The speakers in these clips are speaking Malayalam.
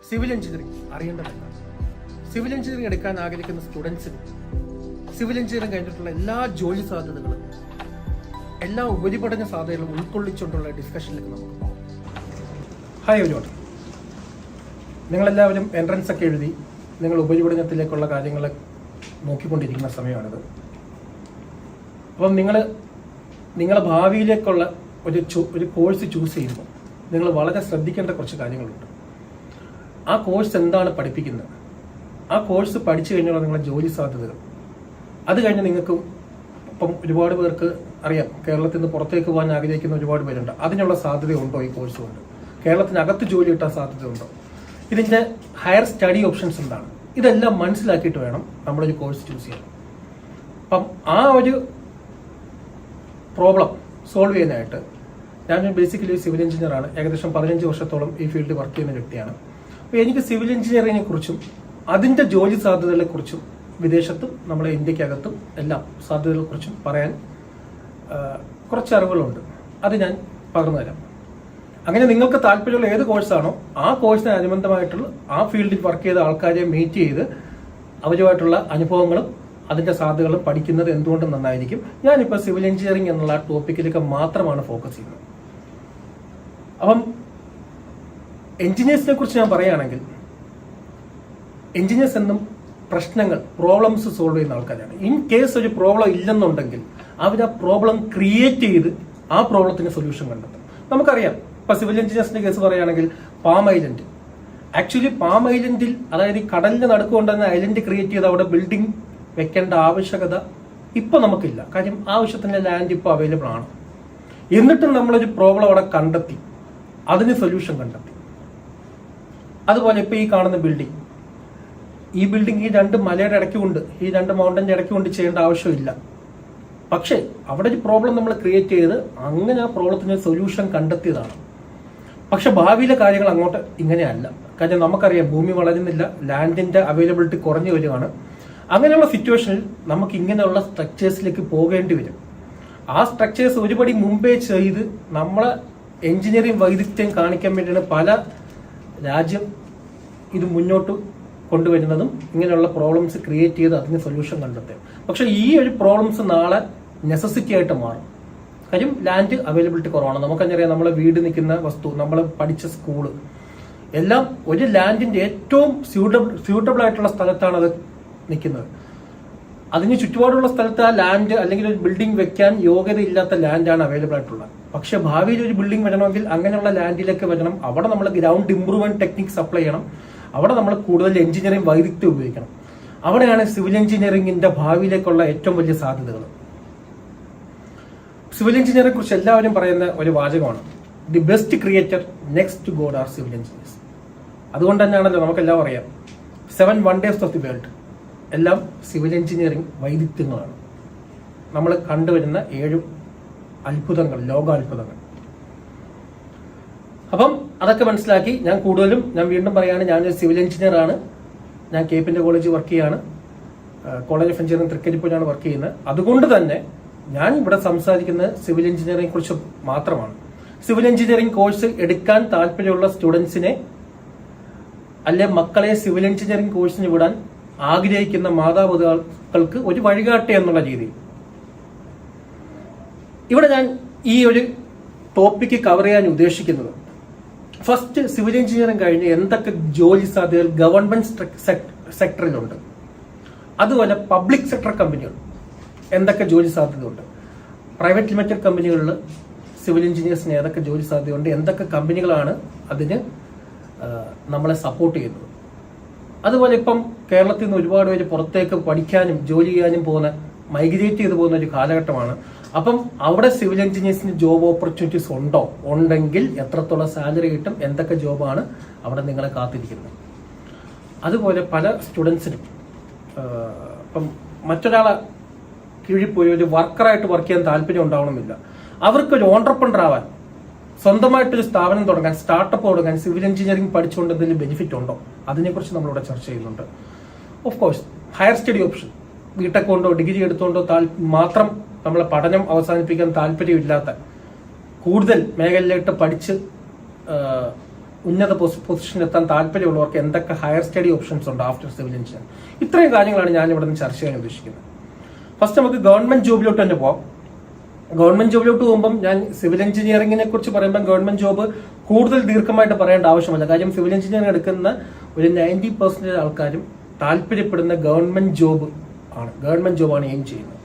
സിവിൽ എഞ്ചിനീയറിംഗ് അറിയേണ്ടതല്ല. സിവിൽ എഞ്ചിനീയറിംഗ് എടുക്കാൻ ആഗ്രഹിക്കുന്ന സ്റ്റുഡൻസിന് സിവിൽ എഞ്ചിനീയറിംഗ് കഴിഞ്ഞിട്ടുള്ള എല്ലാ ജോലി സാധ്യതകളും എല്ലാ ഉപരിപഠന സാധ്യതകളും ഉൾക്കൊള്ളിച്ചുകൊണ്ടുള്ള ഡിസ്കഷനിലേക്ക് നമുക്ക് പോകാം. ഹായ് എവരിവൺ, നിങ്ങളെല്ലാവരും എൻട്രൻസ് ഒക്കെ എഴുതി നിങ്ങൾ ഉപരിപഠനത്തിലേക്കുള്ള കാര്യങ്ങൾ നോക്കിക്കൊണ്ടിരിക്കുന്ന സമയമാണിത്. അപ്പം നിങ്ങളെ ഭാവിയിലേക്കുള്ള ഒരു കോഴ്സ് ചൂസ് ചെയ്യുമ്പോൾ നിങ്ങൾ വളരെ ശ്രദ്ധിക്കേണ്ട കുറച്ച് കാര്യങ്ങളുണ്ട്. ആ കോഴ്സ് എന്താണ് പഠിപ്പിക്കുന്നത്, ആ കോഴ്സ് പഠിച്ചു കഴിഞ്ഞുള്ള നിങ്ങളുടെ ജോലി സാധ്യതകൾ, അത് കഴിഞ്ഞ് നിങ്ങൾക്ക് ഇപ്പം ഒരുപാട് പേർക്ക് അറിയാം, കേരളത്തിൽ നിന്ന് പുറത്തേക്ക് പോകാൻ ആഗ്രഹിക്കുന്ന ഒരുപാട് പേരുണ്ട്. അതിനുള്ള സാധ്യതയുണ്ടോ ഈ കോഴ്സ് കൊണ്ട്? കേരളത്തിനകത്ത് ജോലി കിട്ടാൻ സാധ്യതയുണ്ടോ? ഇതിൻ്റെ ഹയർ സ്റ്റഡി ഓപ്ഷൻസ് എന്താണ്? ഇതെല്ലാം മനസ്സിലാക്കിയിട്ട് വേണം നമ്മളൊരു കോഴ്സ് ചൂസ് ചെയ്യാൻ. അപ്പം ആ ഒരു പ്രോബ്ലം സോൾവ് ചെയ്യാനായിട്ട് ഞാൻ ബേസിക്കലി സിവിൽ എഞ്ചിനീയറാണ്. ഏകദേശം 15 വർഷത്തോളം ഈ ഫീൽഡിൽ വർക്ക് ചെയ്യുന്ന വ്യക്തിയാണ്. അപ്പോൾ എനിക്ക് സിവിൽ എഞ്ചിനീയറിങ്ങിനെ കുറിച്ചും അതിൻ്റെ ജോലി സാധ്യതകളെക്കുറിച്ചും വിദേശത്തും നമ്മുടെ ഇന്ത്യക്കകത്തും എല്ലാം സാധ്യതകളെക്കുറിച്ചും പറയാൻ കുറച്ച് അറിവുകളുണ്ട്. അത് ഞാൻ പകർന്നു തരാം. അങ്ങനെ നിങ്ങൾക്ക് താല്പര്യമുള്ള ഏത് കോഴ്സാണോ ആ കോഴ്സിന് അനുബന്ധമായിട്ടുള്ള ആ ഫീൽഡിൽ വർക്ക് ചെയ്ത ആൾക്കാരെ മീറ്റ് ചെയ്ത് അവരുമായിട്ടുള്ള അനുഭവങ്ങളും അതിൻ്റെ സാധ്യതകളും പഠിക്കുന്നത് എന്തുകൊണ്ടും നന്നായിരിക്കും. ഞാനിപ്പോൾ സിവിൽ എഞ്ചിനീയറിംഗ് എന്നുള്ള ടോപ്പിക്കിലേക്ക് മാത്രമാണ് ഫോക്കസ് ചെയ്യുന്നത്. അപ്പം എഞ്ചിനീയേഴ്സിനെ കുറിച്ച് ഞാൻ പറയുകയാണെങ്കിൽ, എഞ്ചിനീയേഴ്സ് എന്നും പ്രശ്നങ്ങൾ, പ്രോബ്ലംസ് സോൾവ് ചെയ്യുന്ന ആൾക്കാരാണ്. ഇൻ കേസ് ഒരു പ്രോബ്ലം ഇല്ലെന്നുണ്ടെങ്കിൽ അവർ ആ പ്രോബ്ലം ക്രിയേറ്റ് ചെയ്ത് ആ പ്രോബ്ലത്തിന് സൊല്യൂഷൻ കണ്ടെത്തും. നമുക്കറിയാം, ഇപ്പൊ സിവിൽ എഞ്ചിനീയേഴ്സിന്റെ കേസ് പറയുകയാണെങ്കിൽ പാം ഐലൻഡ്, ആക്ച്വലി പാം ഐലൻഡിൽ, അതായത് ഈ കടലിന് നടുക്കുകൊണ്ട് തന്നെ ഐലൻഡ് ക്രിയേറ്റ് ചെയ്ത് അവിടെ ബിൽഡിംഗ് വെക്കേണ്ട ആവശ്യകത ഇപ്പൊ നമുക്കില്ല. കാര്യം ആവശ്യത്തിന് ലാൻഡ് ഇപ്പോൾ അവൈലബിൾ ആണ്. എന്നിട്ടും നമ്മളൊരു പ്രോബ്ലം അവിടെ കണ്ടെത്തി, അതിന് സൊല്യൂഷൻ കണ്ടെത്തി. അതുപോലെ ഇപ്പൊ ഈ കാണുന്ന ബിൽഡിംഗ്, ഈ ബിൽഡിംഗ് ഈ രണ്ട് മലയുടെ ഇടയ്ക്കുകൊണ്ട്, ഈ രണ്ട് മൗണ്ടന്റെ ഇടയ്ക്കുകൊണ്ട് ചെയ്യേണ്ട ആവശ്യമില്ല. പക്ഷേ അവിടെ ഒരു പ്രോബ്ലം നമ്മൾ ക്രിയേറ്റ് ചെയ്ത് അങ്ങനെ ആ പ്രോബ്ലത്തിന് സൊല്യൂഷൻ കണ്ടെത്തിയതാണ്. പക്ഷെ ഭാവിയിലെ കാര്യങ്ങൾ അങ്ങോട്ട് ഇങ്ങനെയല്ല. കാര്യം നമുക്കറിയാം, ഭൂമി വളരുന്നില്ല, ലാൻഡിന്റെ അവൈലബിലിറ്റി കുറഞ്ഞു വരികയാണ്. അങ്ങനെയുള്ള സിറ്റുവേഷനിൽ നമുക്ക് ഇങ്ങനെയുള്ള സ്ട്രക്ചേഴ്സിലേക്ക് പോകേണ്ടി വരും. ആ സ്ട്രക്ചേഴ്സ് ഒരുപടി മുമ്പേ ചെയ്ത് നമ്മളെ എഞ്ചിനീയറിംഗ് വൈദഗ്ധ്യം കാണിക്കാൻ വേണ്ടിയാണ് പല രാജ്യം ഇത് മുന്നോട്ട് കൊണ്ടുവരുന്നതും ഇങ്ങനെയുള്ള പ്രോബ്ലംസ് ക്രിയേറ്റ് ചെയ്ത് അതിന് സൊല്യൂഷൻ കണ്ടെത്തുക. പക്ഷെ ഈ ഒരു പ്രോബ്ലംസ് നാളെ നെസസിറ്റി ആയിട്ട് മാറും. കാര്യം ലാൻഡ് അവൈലബിലിറ്റി കുറവാണ്. നമുക്കറിയാം, നമ്മളെ വീട് നിൽക്കുന്ന വസ്തു, നമ്മൾ പഠിച്ച സ്കൂള് എല്ലാം ഒരു ലാൻഡിന്റെ ഏറ്റവും സ്യൂട്ടബിൾ ആയിട്ടുള്ള സ്ഥലത്താണ് അത് നിൽക്കുന്നത്. അതിന് ചുറ്റുപാടുള്ള സ്ഥലത്ത് ആ ലാൻഡ് അല്ലെങ്കിൽ ഒരു ബിൽഡിംഗ് വെക്കാൻ യോഗ്യതയില്ലാത്ത ലാൻഡാണ് അവൈലബിൾ ആയിട്ടുള്ളത്. പക്ഷെ ഭാവിയിൽ ഒരു ബിൽഡിംഗ് വരണമെങ്കിൽ അങ്ങനെയുള്ള ലാൻഡിലേക്ക് വരണം. അവിടെ നമ്മൾ ഗ്രൗണ്ട് ഇംപ്രൂവ്മെന്റ് ടെക്നിക്സ് അപ്ലൈ ചെയ്യണം. അവിടെ നമ്മൾ കൂടുതൽ എഞ്ചിനീയറിംഗ് വൈദഗ്ധ്യം ഉപയോഗിക്കണം. അവിടെയാണ് സിവിൽ എഞ്ചിനീയറിംഗിന്റെ ഭാവിയിലേക്കുള്ള ഏറ്റവും വലിയ സാധ്യതകൾ. സിവിൽ എഞ്ചിനീയറിംഗിനെ കുറിച്ച് എല്ലാവരും പറയുന്ന ഒരു വാചകമാണ്, the best creator next God are civil engineers. അതുകൊണ്ട് തന്നെയാണല്ലോ നമുക്കെല്ലാം അറിയാം, 7 വണ്ടേഴ്സ് ഓഫ് ദി വേൾഡ് എല്ലാം സിവിൽ എഞ്ചിനീയറിംഗ് വൈദഗ്ധ്യങ്ങളാണ്. നമ്മൾ കണ്ടുവരുന്ന 7 അത്ഭുതങ്ങൾ, ലോകാത്ഭുതങ്ങൾ. അപ്പം അതൊക്കെ മനസ്സിലാക്കി ഞാൻ വീണ്ടും പറയാണ്, ഞാനൊരു സിവിൽ എഞ്ചിനീയർ ആണ്. ഞാൻ കേപ്പിന്റെ കോളേജിൽ വർക്ക് ചെയ്യാണ്. കോളേജ് ഓഫ് എഞ്ചിനീയറിംഗ് തൃക്കരിപ്പൂരിലാണ് വർക്ക് ചെയ്യുന്നത്. അതുകൊണ്ട് തന്നെ ഞാൻ ഇവിടെ സംസാരിക്കുന്നത് സിവിൽ എഞ്ചിനീയറിംഗ് കുറിച്ച് മാത്രമാണ്. സിവിൽ എഞ്ചിനീയറിംഗ് കോഴ്സ് എടുക്കാൻ താല്പര്യമുള്ള സ്റ്റുഡൻസിനെ, അല്ലെ മക്കളെ സിവിൽ എഞ്ചിനീയറിംഗ് കോഴ്സിന് വിടാൻ ആഗ്രഹിക്കുന്ന മാതാപിതാക്കൾക്ക് ഒരു വഴികാട്ടി എന്നുള്ള രീതിയിൽ ഇവിടെ ഞാൻ ഈ ഒരു ടോപ്പിക്ക് കവർ ചെയ്യാൻ ഉദ്ദേശിക്കുന്നത്, ഫസ്റ്റ് സിവിൽ എഞ്ചിനീയറിംഗ് കഴിഞ്ഞ് എന്തൊക്കെ ജോലി സാധ്യതകൾ ഗവൺമെന്റ് സെക്ടറിലുണ്ട്, അതുപോലെ പബ്ലിക് സെക്ടർ കമ്പനികൾ എന്തൊക്കെ ജോലി സാധ്യതയുണ്ട്, പ്രൈവറ്റ് ലിമിറ്റഡ് കമ്പനികളിൽ സിവിൽ എഞ്ചിനീയേഴ്സിന് ഏതൊക്കെ ജോലി സാധ്യതയുണ്ട്, എന്തൊക്കെ കമ്പനികളാണ് അതിന് നമ്മളെ സപ്പോർട്ട് ചെയ്യുന്നത്. അതുപോലെ ഇപ്പം കേരളത്തിൽ നിന്ന് ഒരുപാട് പേര് പുറത്തേക്ക് പഠിക്കാനും ജോലി ചെയ്യാനും മൈഗ്രേറ്റ് ചെയ്ത് പോകുന്ന ഒരു കാലഘട്ടമാണ്. അപ്പം അവിടെ സിവിൽ എഞ്ചിനീയേഴ്സിന് ജോബ് ഓപ്പർച്യൂണിറ്റീസ് ഉണ്ടെങ്കിൽ എത്രത്തോളം സാലറി കിട്ടും, എന്തൊക്കെ ജോബാണ് അവിടെ നിങ്ങളെ കാത്തിരിക്കുന്നത്. അതുപോലെ പല സ്റ്റുഡൻസിനും ഇപ്പം മറ്റൊരാളെ കീഴിൽ പോയി ഒരു വർക്കറായിട്ട് വർക്ക് ചെയ്യാൻ താല്പര്യം ഉണ്ടാവണമെന്നില്ല. അവർക്കൊരു ഓണ്ടർപ്രണർ ആവാൻ, സ്വന്തമായിട്ടൊരു സ്ഥാപനം തുടങ്ങാൻ, സ്റ്റാർട്ടപ്പ് തുടങ്ങാൻ സിവിൽ എഞ്ചിനീയറിംഗ് പഠിച്ചുകൊണ്ട് എന്തെങ്കിലും ബെനിഫിറ്റ് ഉണ്ടോ, അതിനെക്കുറിച്ച് നമ്മളിവിടെ ചർച്ച ചെയ്യുന്നുണ്ട്. Of course higher study option, BTech കൊണ്ടോ ഡിഗ്രി എടുത്തുകൊണ്ടോ മാത്രം നമ്മളെ പഠനം അവസാനിപ്പിക്കാൻ താല്പര്യമില്ലാത്ത, കൂടുതൽ മേഖലയിലോട്ട് പഠിച്ച് ഉന്നത പൊസിഷനിൽ എത്താൻ താല്പര്യമുള്ളവർക്ക് എന്തൊക്കെ ഹയർ സ്റ്റഡി ഓപ്ഷൻസ് ഉണ്ട് ആഫ്റ്റർ സിവിൽ എഞ്ചിനീയറിംഗ്. ഇത്രയും കാര്യങ്ങളാണ് ഞാൻ ഇവിടെ നിന്ന് ചർച്ച ചെയ്യാൻ ഉദ്ദേശിക്കുന്നത്. ഫസ്റ്റ് നമുക്ക് ഗവൺമെന്റ് ജോബിലോട്ട് തന്നെ പോവാം. ഗവൺമെന്റ് ജോബിലോട്ട് പോകുമ്പോൾ ഞാൻ സിവിൽ എഞ്ചിനീയറിംഗിനെ കുറിച്ച് പറയുമ്പോൾ ഗവൺമെന്റ് ജോബ് കൂടുതൽ ദീർഘമായിട്ട് പറയേണ്ട ആവശ്യമില്ല. കാര്യം സിവിൽ എഞ്ചിനീയറിംഗ് എടുക്കുന്ന ഒരു 90% ആൾക്കാരും താല്പര്യപ്പെടുന്ന ഗവൺമെന്റ് ജോബാണ് എയിം ചെയ്യുന്നത്.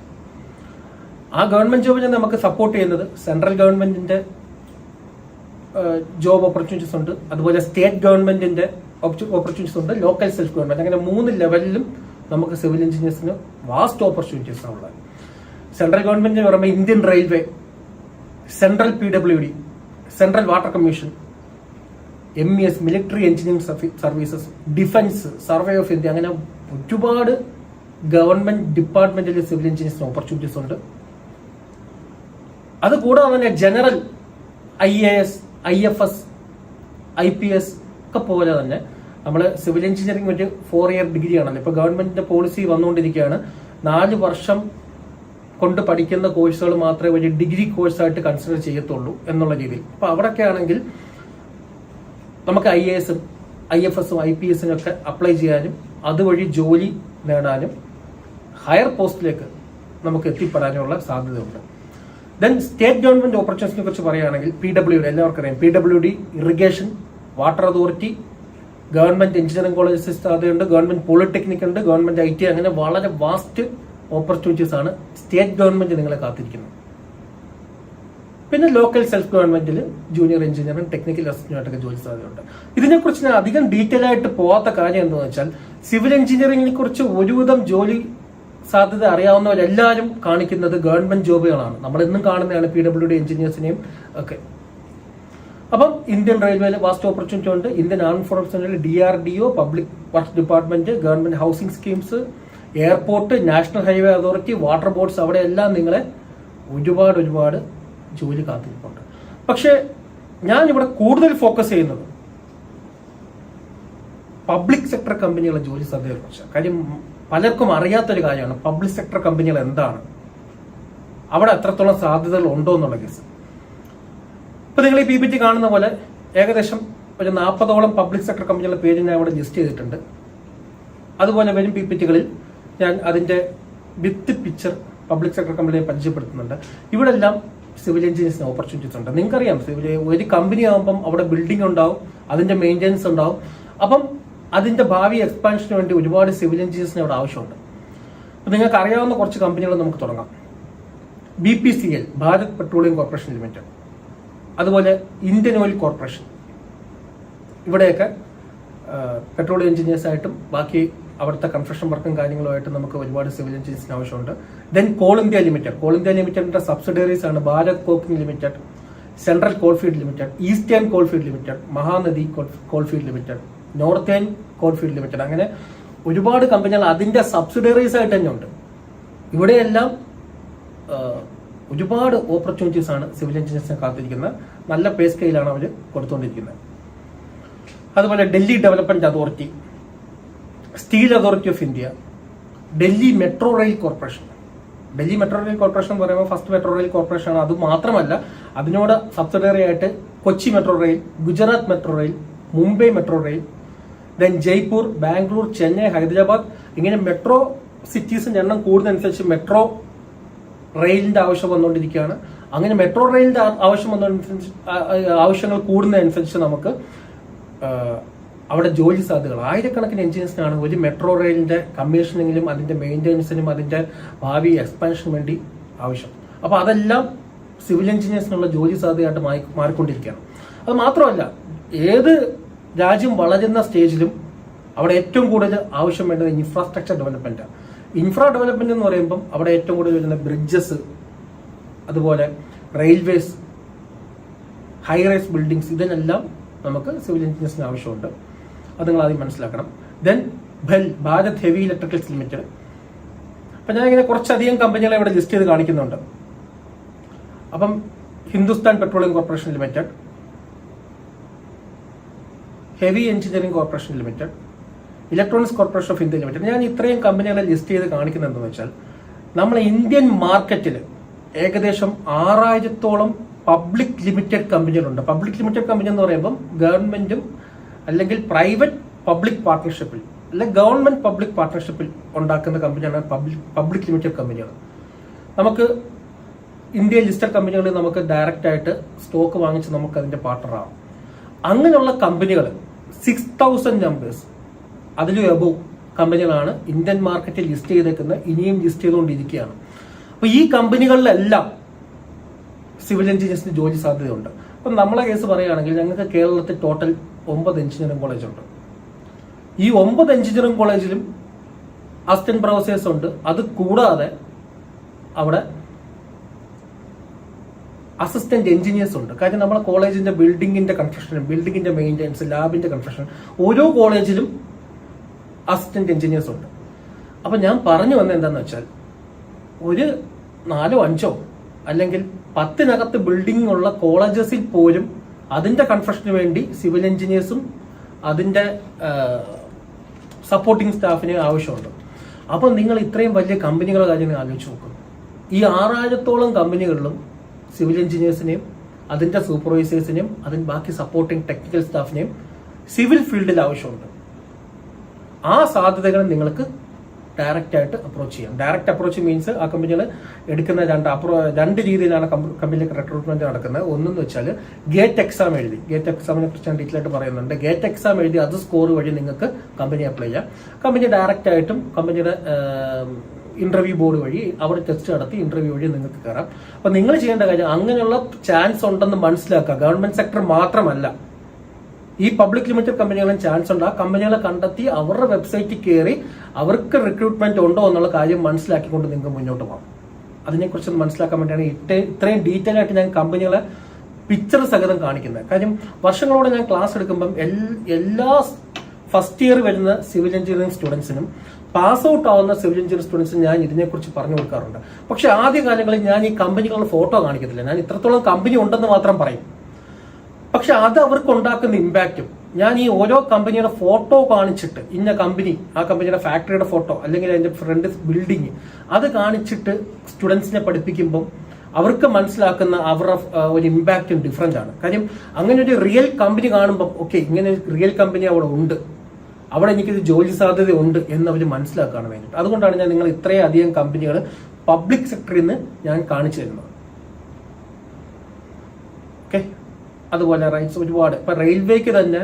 ആ ഗവൺമെന്റ് ജോബിനെ നമുക്ക് സപ്പോർട്ട് ചെയ്യുന്നത് സെൻട്രൽ ഗവൺമെന്റിന്റെ ജോബ് ഓപ്പർച്യൂണിറ്റീസ് ഉണ്ട്, അതുപോലെ സ്റ്റേറ്റ് ഗവൺമെന്റിന്റെ ഓപ്പർച്യൂണിറ്റീസ് ഉണ്ട്, ലോക്കൽ സെൽഫ് ഗവൺമെന്റ്, അങ്ങനെ 3 ലെവലിലും നമുക്ക് സിവിൽ എഞ്ചിനീയേഴ്സിന് വാസ്റ്റ് ഓപ്പർച്യൂണിറ്റീസ് ആണ് ഉള്ളത്. സെൻട്രൽ ഗവൺമെന്റിന് പറയുമ്പോൾ Indian railway, central PWD, central water commission, MES military engineering services, defence, survey of India, അങ്ങനെ ഒരുപാട് ഗവൺമെന്റ് ഡിപ്പാർട്ട്മെന്റിൽ സിവിൽ എഞ്ചിനീയേഴ്സിന് ഓപ്പർച്യൂണിറ്റീസ് ഉണ്ട്. അതുകൂടാതെ തന്നെ ജനറൽ IAS, IFS, IPS ഒക്കെ പോലെ തന്നെ നമ്മൾ സിവിൽ എഞ്ചിനീയറിംഗ് ഒരു 4 ഇയർ ഡിഗ്രി ആണല്ലോ. ഇപ്പൊ ഗവൺമെന്റിന്റെ പോളിസി വന്നുകൊണ്ടിരിക്കുകയാണ്, 4 വർഷം കൊണ്ട് പഠിക്കുന്ന കോഴ്സുകൾ മാത്രമേ ഒരു ഡിഗ്രി കോഴ്സായിട്ട് കൺസിഡർ ചെയ്യത്തുള്ളൂ എന്നുള്ള രീതിയിൽ. അപ്പൊ അവിടെയൊക്കെ ആണെങ്കിൽ നമുക്ക് IAS-ഉം IFS-ഉം IPS-നും ഒക്കെ അപ്ലൈ ചെയ്യാനും അതുവഴി ജോലി നേടാനും ഹയർ പോസ്റ്റിലേക്ക് നമുക്ക് എത്തിപ്പെടാനുള്ള സാധ്യതയുണ്ട്. ദെൻ സ്റ്റേറ്റ് ഗവൺമെന്റ് ഓപ്പർച്യൂണിറ്റിനെ കുറിച്ച് പറയുകയാണെങ്കിൽ PWD എല്ലാവർക്കും അറിയാം. PWD, irrigation, water authority, government engineering colleges സാധ്യതയുണ്ട്, ഗവൺമെന്റ് പോളിടെക്നിക് ഉണ്ട്, ഗവൺമെന്റ് IT, അങ്ങനെ വളരെ വാസ്റ്റ് ഓപ്പർച്യൂണിറ്റീസ് ആണ് സ്റ്റേറ്റ് ഗവൺമെന്റ് നിങ്ങളെ കാത്തിരിക്കുന്നത്. പിന്നെ ലോക്കൽ സെൽഫ് ഗവൺമെന്റിൽ ജൂനിയർ എഞ്ചിനീയറിംഗ്, ടെക്നിക്കൽ അസിസ്റ്റന്റായിട്ടൊക്കെ ജോലി സാധ്യതയുണ്ട്. ഇതിനെക്കുറിച്ച് ഞാൻ അധികം ഡീറ്റെയിൽ ആയിട്ട് പോകാത്ത കാര്യം എന്താണെന്ന് വെച്ചാൽ സിവിൽ എഞ്ചിനീയറിംഗിനെ കുറിച്ച് ഒരുവിധം ജോലി സാധ്യത അറിയാവുന്നവരെല്ലാവരും കാണിക്കുന്നത് ഗവൺമെന്റ് ജോബുകളാണ്. നമ്മൾ എന്നും കാണുന്നതാണ് PWD എഞ്ചിനീയേഴ്സിനെയും ഒക്കെ. അപ്പം ഇന്ത്യൻ റെയിൽവേയിൽ വാസ്റ്റ് ഓപ്പർച്യൂണിറ്റി ഉണ്ട്, ഇന്ത്യൻ ആർമഡ് ഫോഴ്സിൽ DRDO, public works department, government housing schemes, airport, national highway authority, water boards, അവിടെയെല്ലാം നിങ്ങളെ ഒരുപാട് ജോലി കാത്തിരിപ്പുണ്ട്. പക്ഷെ ഞാൻ ഇവിടെ കൂടുതൽ ഫോക്കസ് ചെയ്യുന്നത് പബ്ലിക് സെക്ടർ കമ്പനികളുടെ ജോലി സാധ്യതയെ കുറിച്ച്. കാര്യം പലർക്കും അറിയാത്തൊരു കാര്യമാണ് പബ്ലിക് സെക്ടർ കമ്പനികൾ എന്താണ്, അവിടെ എത്രത്തോളം സാധ്യതകൾ ഉണ്ടോ എന്നുള്ള കേസ്. ഇപ്പൊ നിങ്ങൾ ഈ PPT കാണുന്ന പോലെ ഏകദേശം ഒരു 40ഓളം പബ്ലിക് സെക്ടർ കമ്പനികളുടെ പേര് ഞാൻ ഇവിടെ ലിസ്റ്റ് ചെയ്തിട്ടുണ്ട്. അതുപോലെ വരും PPT-കളിൽ ഞാൻ അതിന്റെ വിത്ത് പിക്ചർ പബ്ലിക് സെക്ടർ കമ്പനിയെ പരിചയപ്പെടുത്തുന്നുണ്ട്. ഇവിടെ എല്ലാം സിവിൽ എഞ്ചിനീയേഴ്സിന് ഓപ്പർച്യൂണിറ്റീസ് ഉണ്ട്. നിങ്ങൾക്കറിയാം ഒരു കമ്പനി ആകുമ്പം അവിടെ ബിൽഡിംഗ് ഉണ്ടാവും, അതിന്റെ മെയിൻ്റെനൻസ് ഉണ്ടാവും. അപ്പം അതിന്റെ ഭാവി എക്സ്പാൻഷന് വേണ്ടി ഒരുപാട് സിവിൽ എഞ്ചിനീയേഴ്സിന് അവിടെ ആവശ്യമുണ്ട്. അപ്പം നിങ്ങൾക്ക് അറിയാവുന്ന കുറച്ച് കമ്പനികൾ നമുക്ക് തുടങ്ങാം. BPCL, Bharat petroleum corporation limited, അതുപോലെ ഇന്ത്യൻ ഓയിൽ കോർപ്പറേഷൻ, ഇവിടെയൊക്കെ പെട്രോളിയം എഞ്ചിനീയേഴ്സ് ആയിട്ടും ബാക്കി അവിടുത്തെ കൺസ്ട്രക്ഷൻ വർക്കും കാര്യങ്ങളുമായിട്ട് നമുക്ക് ഒരുപാട് സിവിൽ എഞ്ചിനീയേഴ്സിന് ആവശ്യമുണ്ട്. ദെൻ കോൾ ഇന്ത്യ ലിമിറ്റഡിന്റെ സബ്സിഡറീസ് ആണ് Bharat cocking limited, central coalfield limited, eastern coalfield limited, Mahanadi coalfield limited, northern coalfield limited, അങ്ങനെ ഒരുപാട് കമ്പനികൾ അതിന്റെ സബ്സിഡറീസ് ആയിട്ട് തന്നെ ഉണ്ട്. ഇവിടെയെല്ലാം ഒരുപാട് ഓപ്പർച്യൂണിറ്റീസ് ആണ് സിവിൽ എഞ്ചിനീയേഴ്സിനെ കാത്തിരിക്കുന്നത്. നല്ല പേ സ്കെയിലാണ് അവർ കൊടുത്തുകൊണ്ടിരിക്കുന്നത്. അതുപോലെ Delhi development authority, steel authority of India, Delhi metro rail corporation. Delhi metro rail corporation എന്ന് പറയുമ്പോൾ ഫസ്റ്റ് മെട്രോ റെയിൽ കോർപ്പറേഷൻ ആണ്. അത് മാത്രമല്ല അതിനോട് സബ്സിഡറി ആയിട്ട് Kochi metro rail, Gujarat metro rail, Mumbai metro rail, then Jaipur, Bangalore, Chennai, Hyderabad, ഇങ്ങനെ മെട്രോ സിറ്റീസിന്റെ എണ്ണം കൂടുന്നതനുസരിച്ച് മെട്രോ റെയിലിന്റെ ആവശ്യം വന്നുകൊണ്ടിരിക്കുകയാണ്. അങ്ങനെ മെട്രോ റെയിലിന്റെ ആവശ്യങ്ങൾ കൂടുന്നതനുസരിച്ച് നമുക്ക് അവിടെ ജോലി സാധ്യതകൾ ആയിരക്കണക്കിന് എഞ്ചിനീയേഴ്സിനാണ് ഒരു മെട്രോ റെയിലിന്റെ കമ്മീഷനിങ്ങിലും അതിന്റെ മെയിൻ്റെനൻസിനും അതിന്റെ ഭാവി എക്സ്പാൻഷനും വേണ്ടി ആവശ്യം. അപ്പൊ അതെല്ലാം സിവിൽ എഞ്ചിനീയേഴ്സിനുള്ള ജോലി സാധ്യതയായിട്ട് മാറിക്കൊണ്ടിരിക്കുകയാണ്. അത് മാത്രമല്ല, ഏത് രാജ്യം വളരുന്ന സ്റ്റേജിലും അവിടെ ഏറ്റവും കൂടുതൽ ആവശ്യം വേണ്ടത് ഇൻഫ്രാസ്ട്രക്ചർ ഡെവലപ്മെന്റാണ്. ഡെവലപ്മെന്റ് എന്ന് പറയുമ്പം അവിടെ ഏറ്റവും കൂടുതൽ വരുന്ന ബ്രിഡ്ജസ്, അതുപോലെ റെയിൽവേസ്, ഹൈറൈസ് ബിൽഡിങ്സ്, ഇതിനെല്ലാം നമുക്ക് സിവിൽ എഞ്ചിനീയേഴ്സിന് ആവശ്യമുണ്ട്. അത് നിങ്ങൾ ആദ്യം മനസ്സിലാക്കണം. Then Bharat heavy electricals limited. അപ്പം ഞാനിങ്ങനെ കുറച്ചധികം കമ്പനികളെ ഇവിടെ ലിസ്റ്റ് ചെയ്ത് കാണിക്കുന്നുണ്ട്. അപ്പം Hindustan petroleum corporation limited, heavy engineering corporation limited, electronics corporation of India limited. ഞാൻ ഇത്രയും കമ്പനികളെ ലിസ്റ്റ് ചെയ്ത് കാണിക്കുന്നത് എന്താണെന്ന് വെച്ചാൽ നമ്മളെ ഇന്ത്യൻ മാർക്കറ്റിൽ ഏകദേശം 6000ഓളം പബ്ലിക് ലിമിറ്റഡ് കമ്പനികളുണ്ട്. പബ്ലിക് ലിമിറ്റഡ് കമ്പനി എന്ന് പറയുമ്പം ഗവൺമെന്റും അല്ലെങ്കിൽ പ്രൈവറ്റ് പബ്ലിക് പാർട്ട്ണർഷിപ്പിൽ അല്ലെങ്കിൽ ഗവൺമെന്റ് പബ്ലിക് പാർട്ട്ണർഷിപ്പിൽ ഉണ്ടാക്കുന്ന കമ്പനിയാണ് പബ്ലിക് ലിമിറ്റഡ് കമ്പനികൾ. നമുക്ക് ഇന്ത്യയിൽ ലിസ്റ്റഡ് കമ്പനികളിൽ നമുക്ക് ഡയറക്റ്റ് ആയിട്ട് സ്റ്റോക്ക് വാങ്ങിച്ച് നമുക്ക് അതിന്റെ പാർട്ണറാവും. അങ്ങനെയുള്ള കമ്പനികൾ 6,000 നമ്പേഴ്സ് അതിലും എബോവ് കമ്പനികളാണ് ഇന്ത്യൻ മാർക്കറ്റിൽ ലിസ്റ്റ് ചെയ്തേക്കുന്നത്, ഇനിയും ലിസ്റ്റ് ചെയ്തുകൊണ്ടിരിക്കുകയാണ്. അപ്പൊ ഈ കമ്പനികളിലെല്ലാം സിവിൽ എഞ്ചിനീയേഴ്സിന് ജോലി സാധ്യതയുണ്ട്. അപ്പം നമ്മളെ കേസ് പറയുകയാണെങ്കിൽ ഞങ്ങൾക്ക് കേരളത്തിൽ ടോട്ടൽ 9 എഞ്ചിനീയറിംഗ് കോളേജ് ഉണ്ട്. ഈ 9 എഞ്ചിനീയറിംഗ് കോളേജിലും അസിസ്റ്റന്റ് പ്രൊഫസേഴ്സ് ഉണ്ട്. അത് കൂടാതെ അവിടെ അസിസ്റ്റന്റ് എഞ്ചിനീയേഴ്സ് ഉണ്ട്. കാര്യം നമ്മളെ കോളേജിന്റെ ബിൽഡിങ്ങിന്റെ കൺസ്ട്രക്ഷൻ, ബിൽഡിങ്ങിന്റെ മെയിൻ്റെനൻസ്, ലാബിന്റെ കൺസ്ട്രക്ഷൻ, ഓരോ കോളേജിലും അസിസ്റ്റന്റ് എഞ്ചിനീയേഴ്സ് ഉണ്ട്. അപ്പൊ ഞാൻ പറഞ്ഞു വന്നത് എന്താന്ന് വെച്ചാൽ ഒരു 4 5 അല്ലെങ്കിൽ 10 ബിൽഡിംഗ് ഉള്ള കോളേജസിൽ പോലും അതിന്റെ കൺസ്ട്രക്ഷന് വേണ്ടി സിവിൽ എഞ്ചിനീയേഴ്സും അതിന്റെ സപ്പോർട്ടിംഗ് സ്റ്റാഫിന് ആവശ്യമുണ്ട്. അപ്പൊ നിങ്ങൾ ഇത്രയും വലിയ കമ്പനികളുടെ കാര്യം ആലോചിച്ച് നോക്കും. ഈ 6000-ഓളം കമ്പനികളിലും സിവിൽ എഞ്ചിനീയേഴ്സിനെയും അതിന്റെ സൂപ്പർവൈസേഴ്സിനെയും അതിന് ബാക്കി സപ്പോർട്ടിംഗ് ടെക്നിക്കൽ സ്റ്റാഫിനെയും സിവിൽ ഫീൽഡിൽ ആവശ്യമുണ്ട്. ആ സാധ്യതകൾ നിങ്ങൾക്ക് ഡയറക്റ്റ് ആയിട്ട് അപ്രോച്ച് ചെയ്യാം. ഡയറക്റ്റ് അപ്രോച്ച് മീൻസ് ആ കമ്പനികൾ എടുക്കുന്ന രണ്ട് രീതിയിലാണ് കമ്പനിയിലേക്ക് റിക്രൂട്ട്മെന്റ് നടക്കുന്നത്. ഒന്നെന്ന് വെച്ചാൽ ഗേറ്റ് എക്സാം എഴുതി, ഗേറ്റ് എക്സാമിനെ കുറിച്ച് ഞാൻ ഡീറ്റെയിൽ ആയിട്ട് പറയുന്നുണ്ട്. ഗേറ്റ് എക്സാം എഴുതി അത് സ്കോർ വഴി നിങ്ങൾക്ക് കമ്പനി അപ്ലൈ ചെയ്യാം. കമ്പനി ഡയറക്റ്റ് ആയിട്ടും കമ്പനിയുടെ ഇന്റർവ്യൂ ബോർഡ് വഴി അവർ ടെസ്റ്റ് നടത്തി ഇന്റർവ്യൂ വഴി നിങ്ങൾക്ക് കയറാം. അപ്പൊ നിങ്ങൾ ചെയ്യേണ്ട കാര്യം അങ്ങനെയുള്ള ചാൻസ് ഉണ്ടെന്ന് മനസ്സിലാക്കുക. ഗവൺമെന്റ് സെക്ടർ മാത്രമല്ല, ഈ പബ്ലിക് ലിമിറ്റഡ് കമ്പനികളും ചാൻസ് ഉണ്ട്. ആ കമ്പനികളെ കണ്ടെത്തി അവരുടെ വെബ്സൈറ്റിൽ കയറി അവർക്ക് റിക്രൂട്ട്മെന്റ് ഉണ്ടോ എന്നുള്ള കാര്യം മനസ്സിലാക്കിക്കൊണ്ട് നിങ്ങൾക്ക് മുന്നോട്ട് പോകാം. അതിനെക്കുറിച്ച് മനസ്സിലാക്കാൻ വേണ്ടിയാണ് ഇത്രയും ഡീറ്റെയിൽ ആയിട്ട് ഞാൻ കമ്പനികളെ പിക്ചർ സഹിതം കാണിക്കുന്നത്. കാര്യം വർഷങ്ങളോടെ ഞാൻ ക്ലാസ് എടുക്കുമ്പം എല്ലാ ഫസ്റ്റ് ഇയർ വരുന്ന സിവിൽ എഞ്ചിനീയറിംഗ് സ്റ്റുഡൻസിനും പാസ് ഔട്ട് ആവുന്ന സിവിൽ എഞ്ചിനീയറിംഗ് സ്റ്റുഡൻസിന് ഞാൻ ഇതിനെക്കുറിച്ച് പറഞ്ഞു കൊടുക്കാറുണ്ട്. പക്ഷെ ആദ്യ കാലങ്ങളിൽ ഞാൻ ഈ കമ്പനികളുടെ ഫോട്ടോ കാണിക്കത്തില്ല. ഞാൻ ഇത്രത്തോളം കമ്പനി ഉണ്ടെന്ന് മാത്രം പറയും. പക്ഷെ അത് അവർക്ക് ഉണ്ടാക്കുന്ന ഇമ്പാക്റ്റും ഞാൻ ഈ ഓരോ കമ്പനിയുടെ ഫോട്ടോ കാണിച്ചിട്ട് ഇന്ന കമ്പനി, ആ കമ്പനിയുടെ ഫാക്ടറിയുടെ ഫോട്ടോ അല്ലെങ്കിൽ അതിന്റെ ഫ്രണ്ട് ബിൽഡിങ് അത് കാണിച്ചിട്ട് സ്റ്റുഡൻസിനെ പഠിപ്പിക്കുമ്പോൾ അവർക്ക് മനസ്സിലാക്കുന്ന അവരുടെ ഒരു ഇമ്പാക്റ്റും ഡിഫറെന്റ് ആണ്. കാര്യം അങ്ങനെ ഒരു റിയൽ കമ്പനി കാണുമ്പോൾ ഓക്കെ ഇങ്ങനെ റിയൽ കമ്പനി അവിടെ ഉണ്ട്, അവിടെ എനിക്കൊരു ജോലി സാധ്യത ഉണ്ട് എന്നവർ മനസ്സിലാക്കാൻ വേണ്ടിയിട്ട്. അതുകൊണ്ടാണ് ഞാൻ നിങ്ങൾ ഇത്രയും അധികം കമ്പനികൾ പബ്ലിക് സെക്ടറിൽ നിന്ന് ഞാൻ കാണിച്ചു തരുന്നത്. ഓക്കെ, അതുപോലെ റൈറ്റ്സ് ഒരുപാട് ഇപ്പൊ റെയിൽവേക്ക് തന്നെ